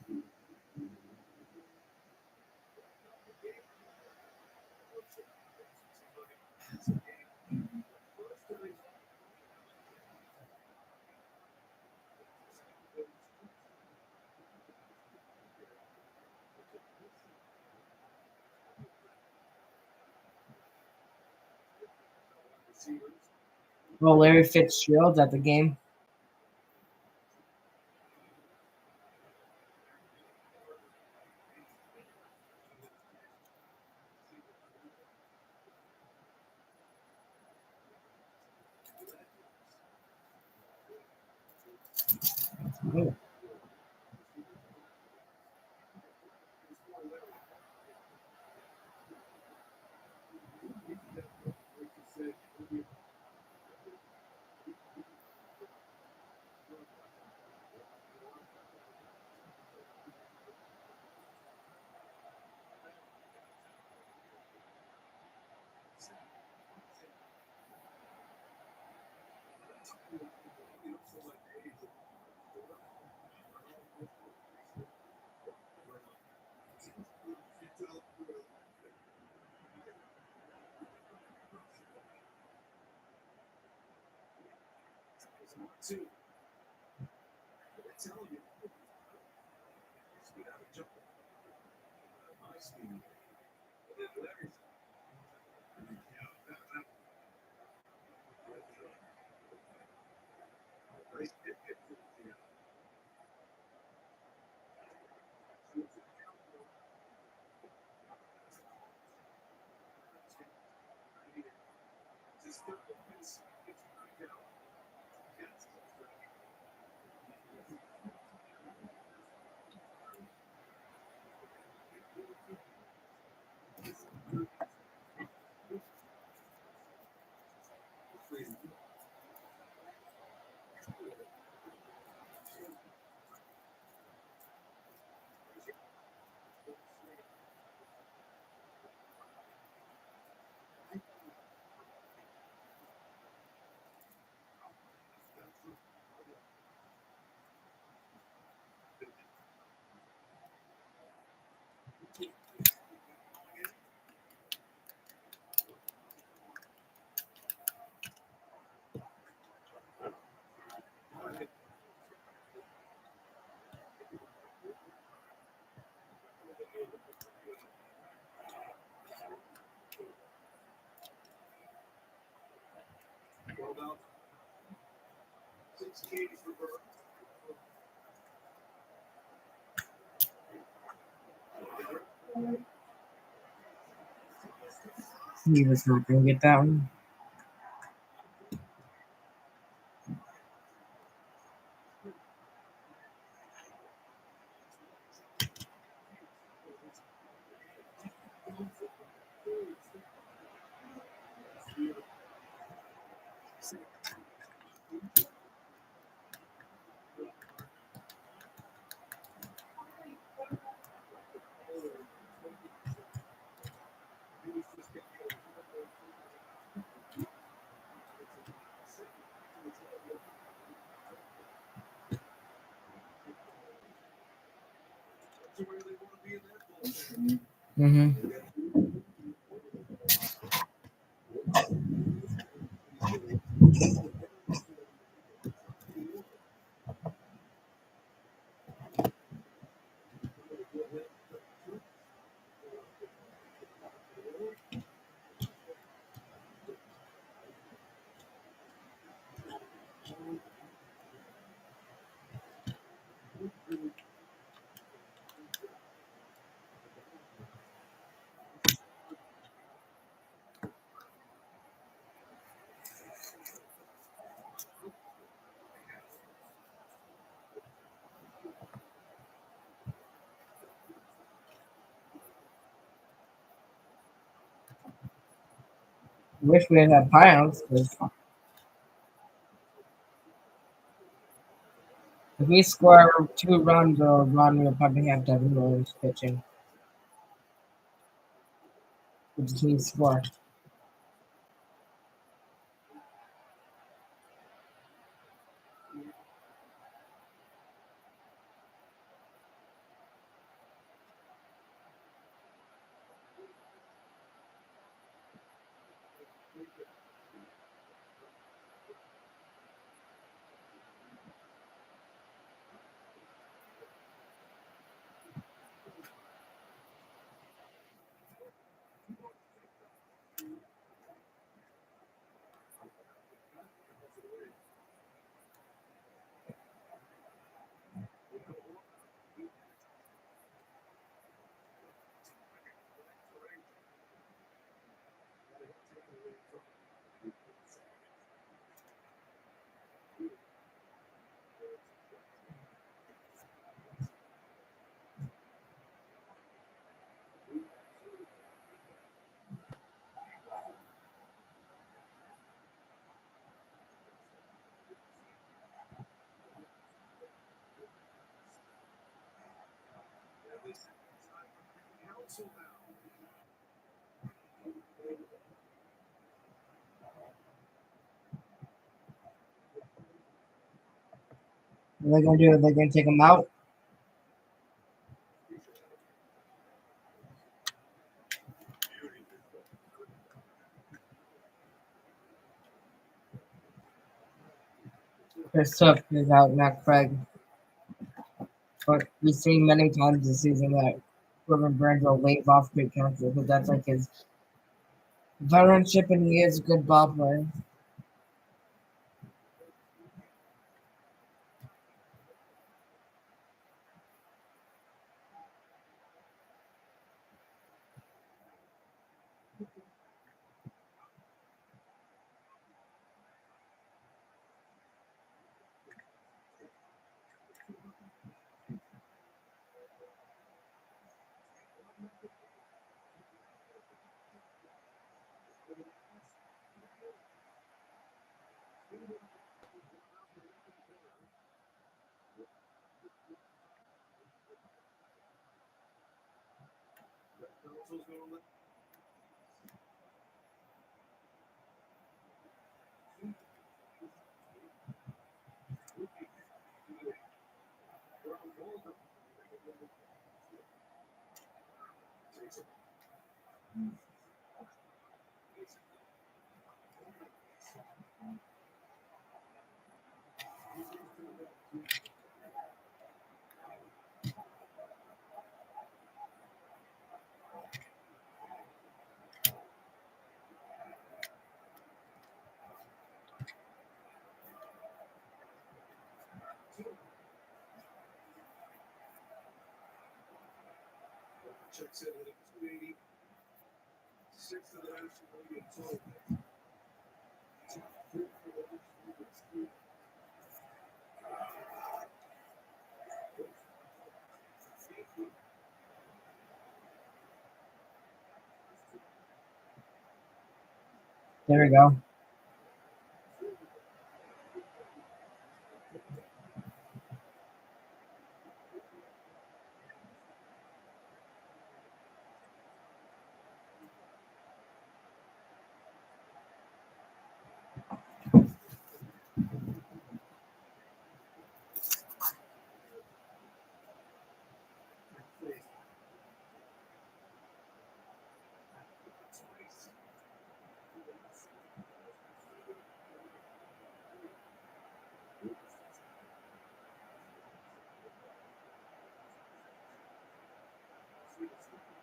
Well, Larry Fitzgerald's at the game. Oh. He was not going to get that one. Mm-hmm. Wish we had had pounds, because if we score 2 runs or a run, we'll probably have Devin Williams pitching. Which he score. What are they going to do? Are they going to take him out? Chris Hook is out, not Craig. But we've seen many times this season that Corbin Burns will wave off good counsel because that's like his veteranship and he is a good ball player. Toronto's going to let. Check said that it was 280. 6 to the National League in total. There we go.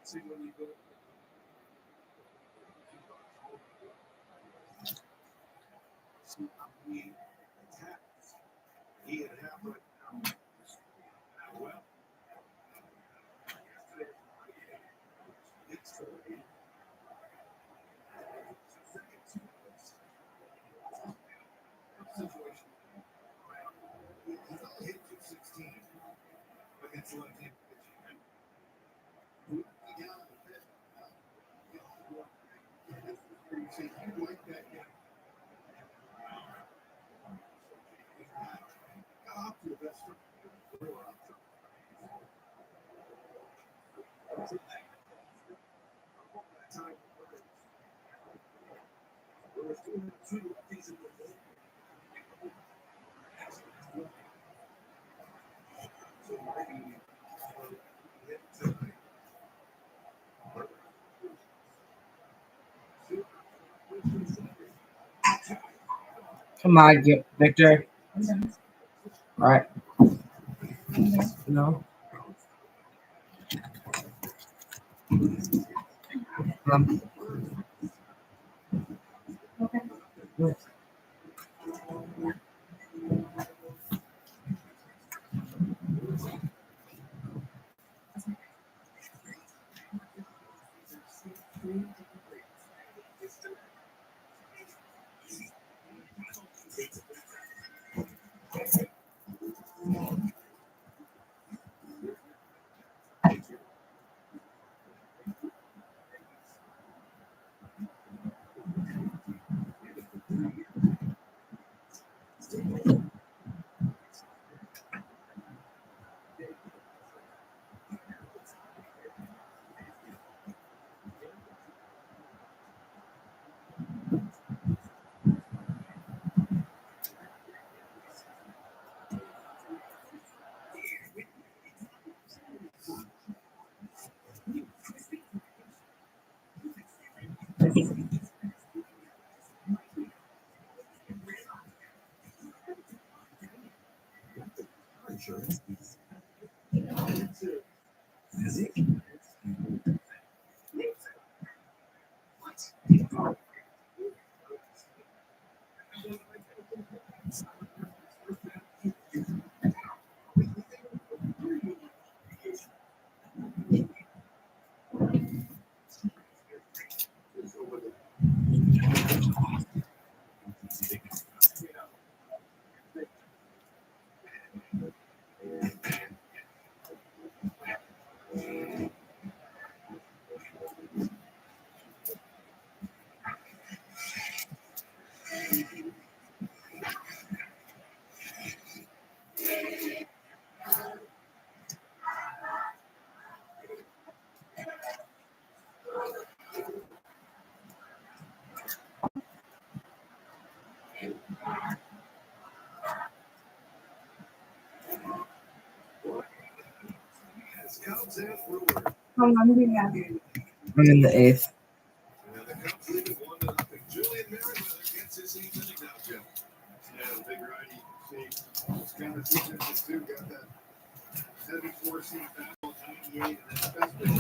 See when you go. See how he attacks. He had half right now. Well, it's situation. He's only hit 216 against left-handed pitching. You get out of the pit. You like that game. Got off to the best start. Time. There was 2 lefties in the bowl. So maybe hit tonight. Come on, Victor. All right. No. Okay. Insurance. How long do we have? I'm in the 8th. And the Cubs lead it 1-0. Julian Merriweather gets his 8th inning now, Jim. Yeah, big righty. See, it's kind of signature too. Got that 74-seam fastball, 98, and then the best pitch.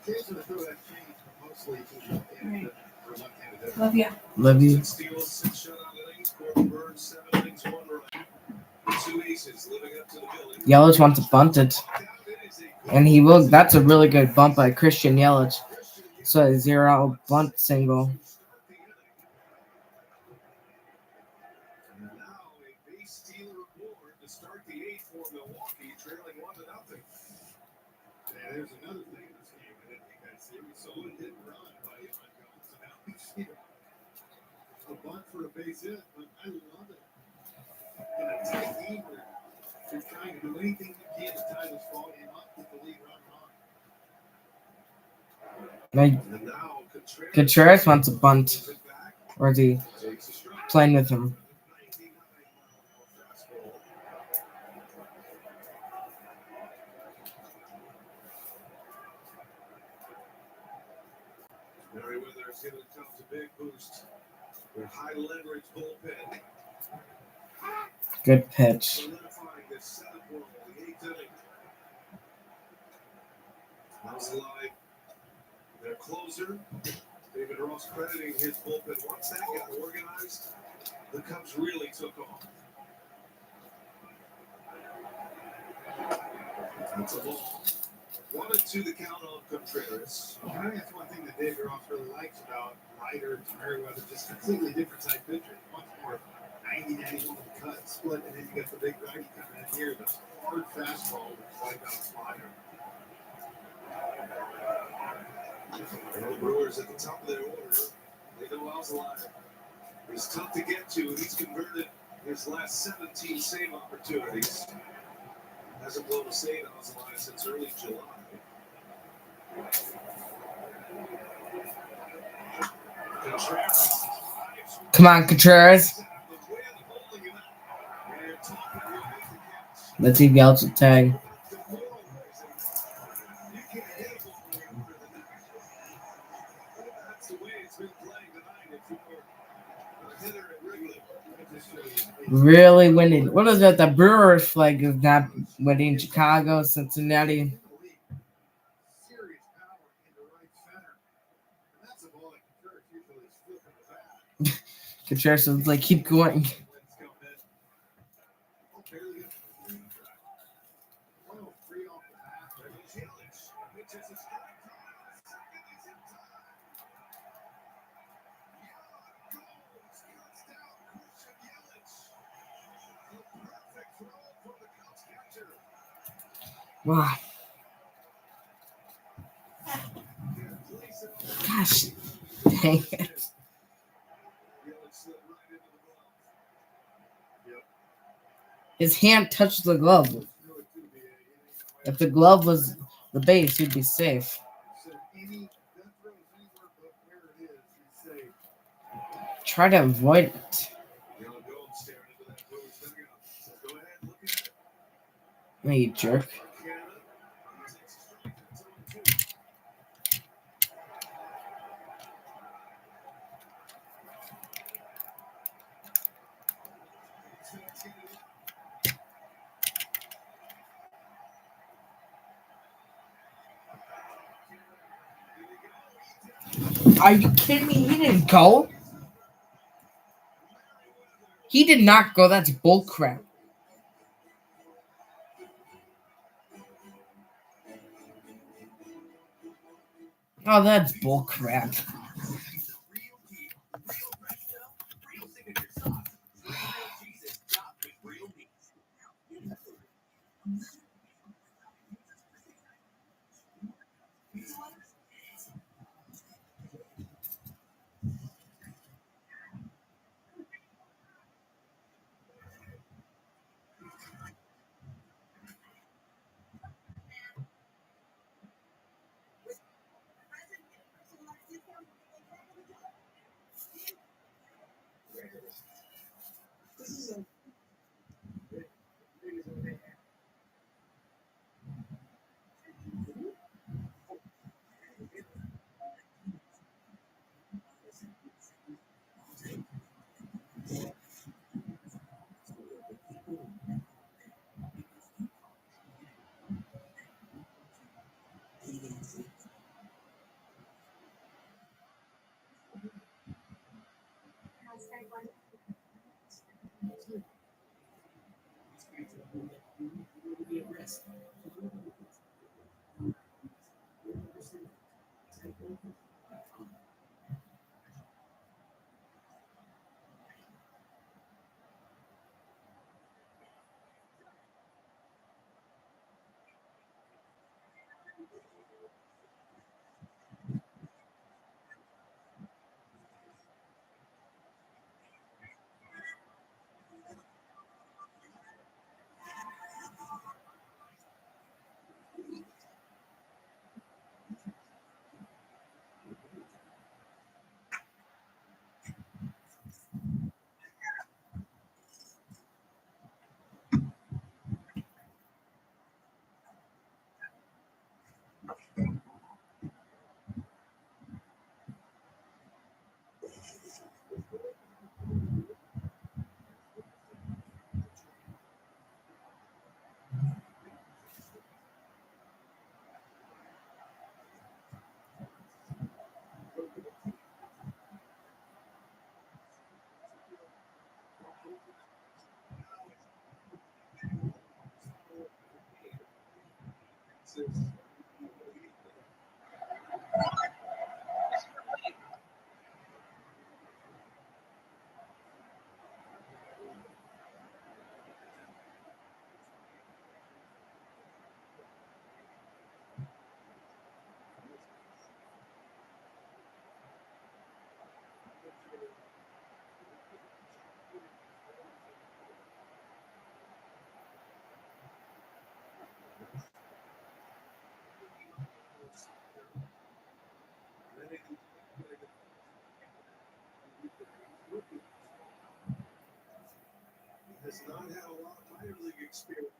Occasionally throw that change, but mostly to the left-handed or left-handed hitter. Love you. Love you. 6 steals, 6 shutout innings. Corbin Burns, 7 innings, 1 run. 2 aces living up to the billing. Yelich wants to bunt it. And he will. That's a really good bump by Christian Yelich. So a 0-out bunt single. And now a base stealer aboard to start the 8th for Milwaukee, trailing 1-0. Yeah, there's another thing in this game I didn't think I'd see. We saw a hit and run by Ivan Jones, and now we see a bunt for a base hit, but I love it. In a tight game where you're trying to do anything you can to tie this ball game up with the lead runner on. Now, Contreras wants a bunt. Or is he playing with him? Merriweather is giving the Cubs a big boost. Their high leverage bullpen. Good pitch. Solidifying this 7th ball, the 8th inning. How's alive? Their closer, David Ross, crediting his bullpen. Once that got organized, the Cubs really took off. That's a ball. 1-2 the count on Contreras. I think that's one thing that David Ross really likes about Ryder to Merriweather, just completely different type pitcher. Much more 90-91 cut, split, and then you got the big righty coming in here. The hard fastball with the wipeout slider. The Brewers at the top of their order. They know Alzolaya is tough to get to. He's converted his last 17 save opportunities. Hasn't blown a save on Alzolaya since early July. Contreras. Come on, Contreras. Let's see Yelich will tag. Really winning. What is that? The Brewers flag is not winning. Chicago, Cincinnati. Serious power into right center. And that's a ball that Contreras usually is flipping the bat. Contreras is like, keep going. Wow. Gosh, dang it. His hand touched the glove. If the glove was the base, he'd be safe. Try to avoid it. Hey, you jerk. Are you kidding me? He didn't go. He did not go. That's bullcrap. Oh, that's bullcrap. Has not had a lot of minor league experience.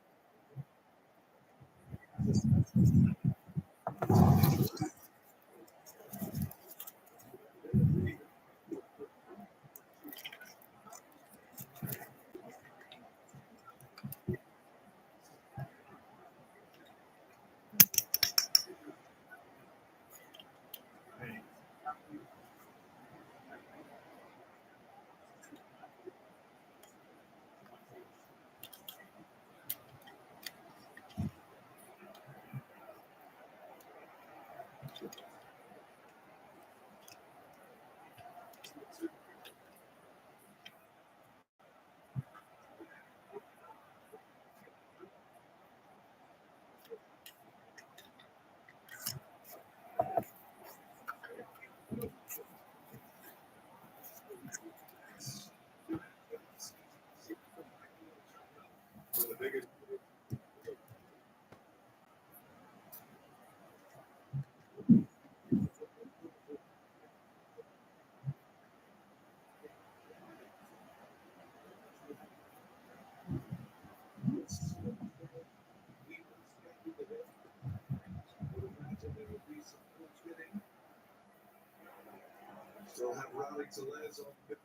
Still have routing to Lance on the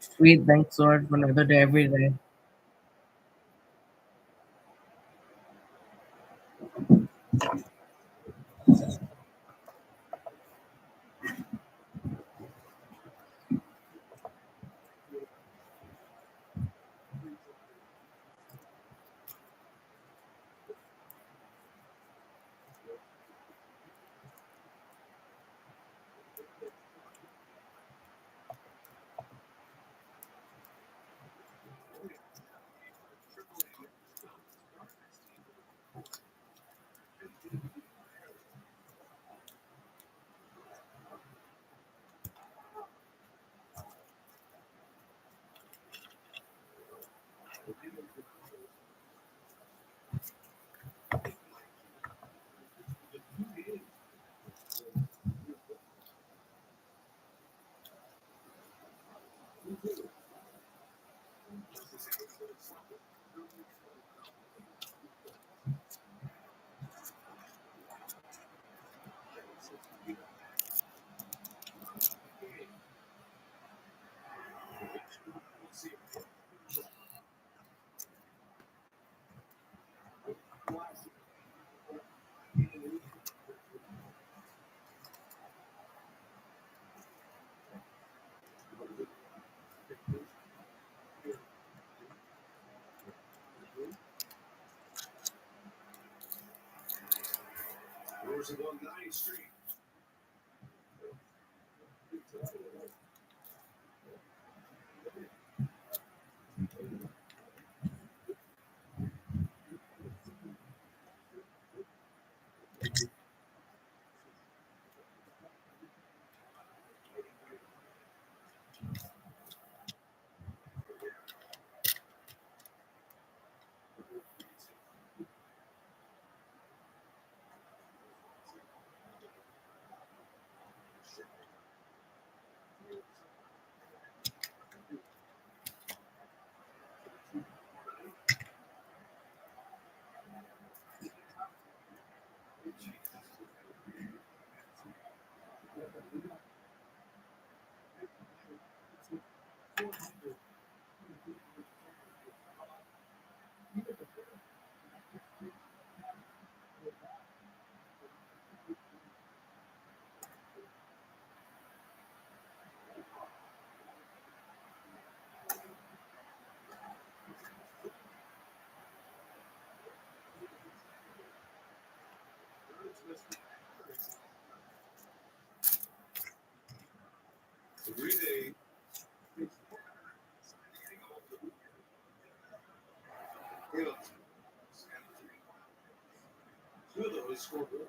Sweet, thanks, Lord, for another day every day. Brewers have won 9 straight. Green Day. Two of those scored goals.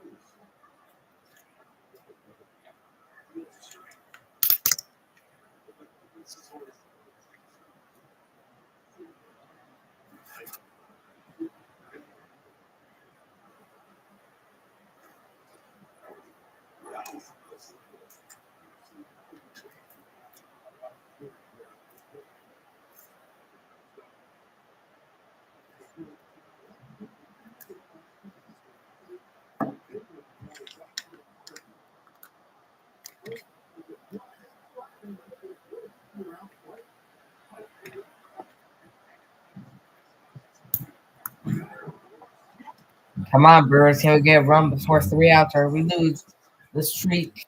Come on, Brewers. Can we get a run before 3 outs or we lose the streak?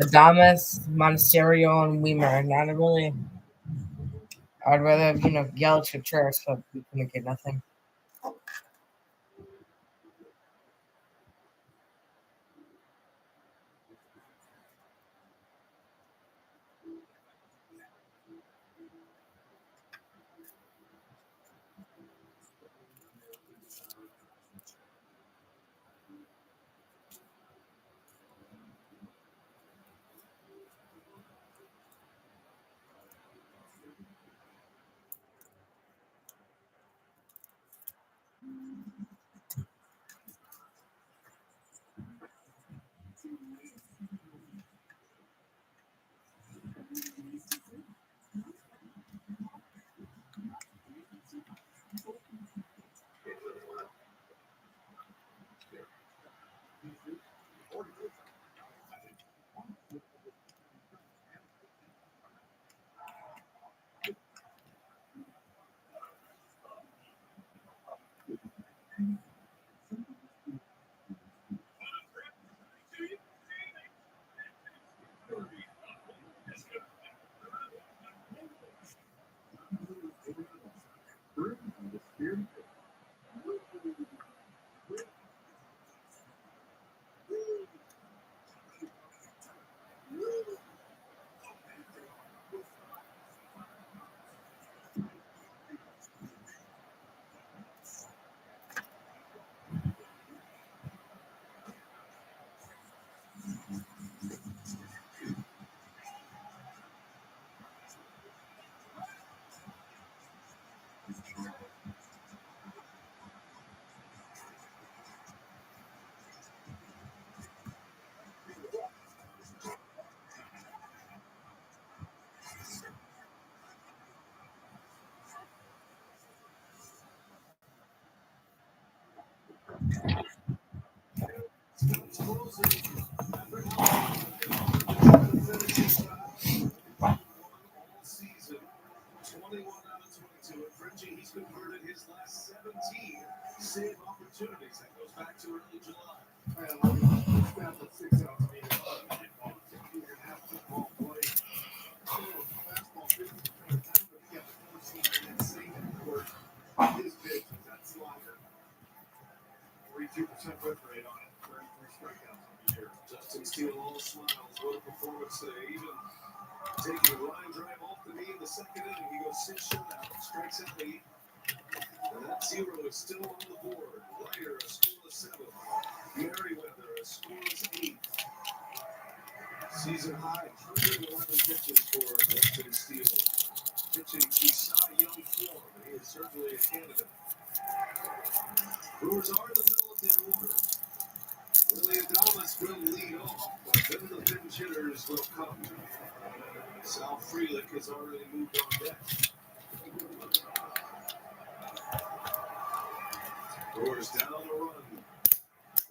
Adamas, Monasterio, and Weimer. Not really. I'd rather have, Yelich or Church, but we couldn't get nothing. Season 21 out of 22. And Frenchie, he's converted his last 17 save opportunities. That goes back to early July. His pitch is that slider. 42% whip rate on it. Justin Steele all smiles. What a performance today. Even taking a line drive off the knee in the second inning, he goes 6 shutouts, strikes out 8. And that 0 is still on the board. Ryder, a scoreless 7. Merriweather, a scoreless 8. Season high, 111 pitches for Justin Steele. Pitching to Cy Young form. He is certainly a candidate. Brewers are in the middle of their order. Willie Adames will lead off, but then the pinch hitters will come. Sal Frelick has already moved on deck. Brewers down a run.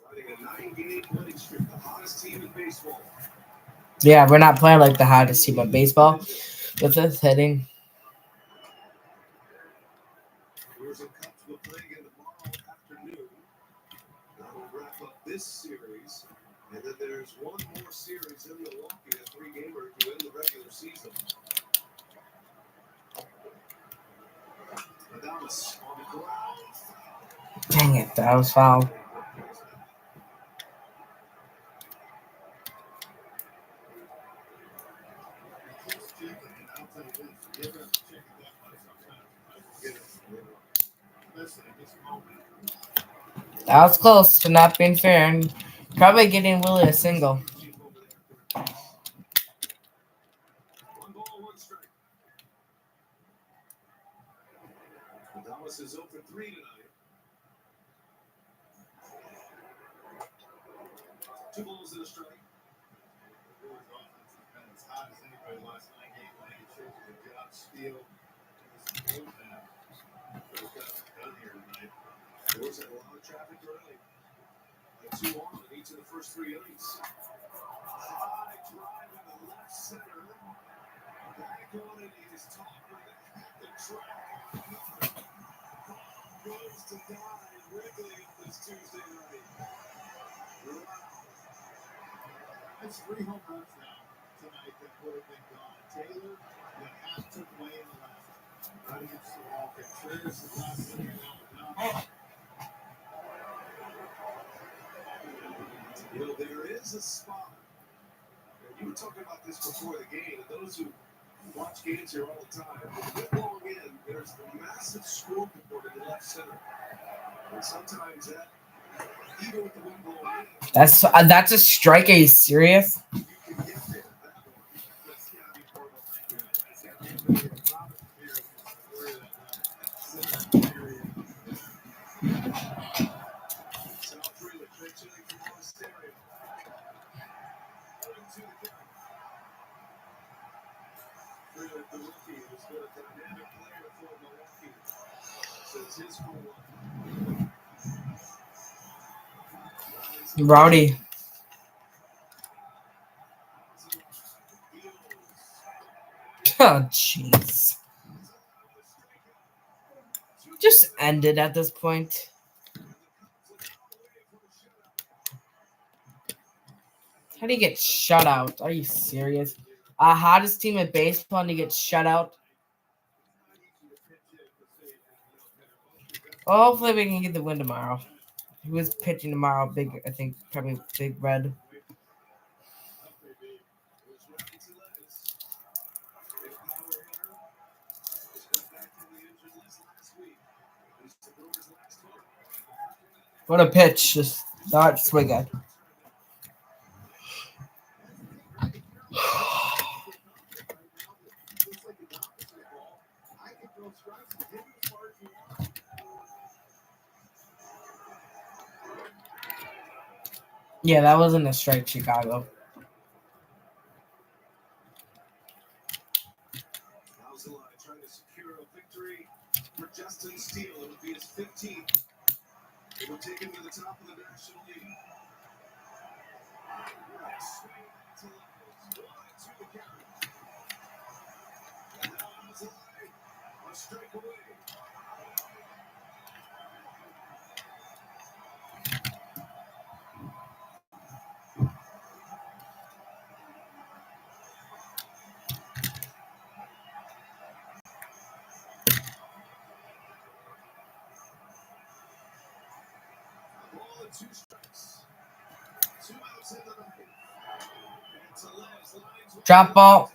Riding a 9-game winning streak, the hottest team in baseball. Yeah, we're not playing like the hottest team in baseball with this hitting. Brewers and Cubs will play again tomorrow afternoon. That will wrap up this series. And then there's one more series in Milwaukee, a 3-gamer to end the regular season. Adames on the ground. Dang it, that was foul. That was close to not being fair and probably getting Willie a single. Adames is 0 for 3 tonight. 2 balls and a strike. As hot as anybody last 9-game winning. It shows you the job Steele is more than done here tonight. Brewers had a lot of traffic early. Like 2 on in each of the first 3 innings. High drive in the left center. Back on it, he is toppling at the track. Goes to die Wrigley on this Tuesday night. Wow. That's 3 home runs now tonight that would have been gone. Taylor, the half took away in the left. Right against the wall. Contreras the last thing now. You know, there is a spot. You were talking about this before the game, and those who watch games here all the time, when you get long in, there's a massive scoreboard in the left center. And sometimes that, even with the wind blowing in, That's a strike. Are you serious? you can get there. That one. That's got to be part of the line. That's got to be Robert here. Sal Frelick pitching from Monasterio. Into the count. Frelick, the rookie, who's been a dynamic player for Milwaukee since his home run. Rowdy. Oh, jeez. Just end it at this point. How do you get shut out? Are you serious? Hottest team in baseball and you get shut out? Well, hopefully we can get the win tomorrow. Who is pitching tomorrow? I think probably Big Red. What a pitch. Just not swing it. Yeah, that wasn't a strike, Chicago. Trying to secure a victory for Justin Steele. It would be his 15th. It would take him to the top of the National League. Swing to left. 1-2 the count. And now on his line, a strike away. A ball and 2 strikes. Drop ball.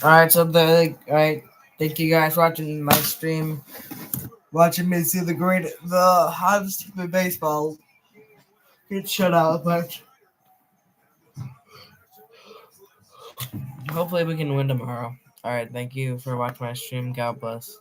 Alright, so alright. Thank you guys for watching my stream. Watching me see the hottest team in baseball get shut out, but hopefully we can win tomorrow. Alright, thank you for watching my stream. God bless.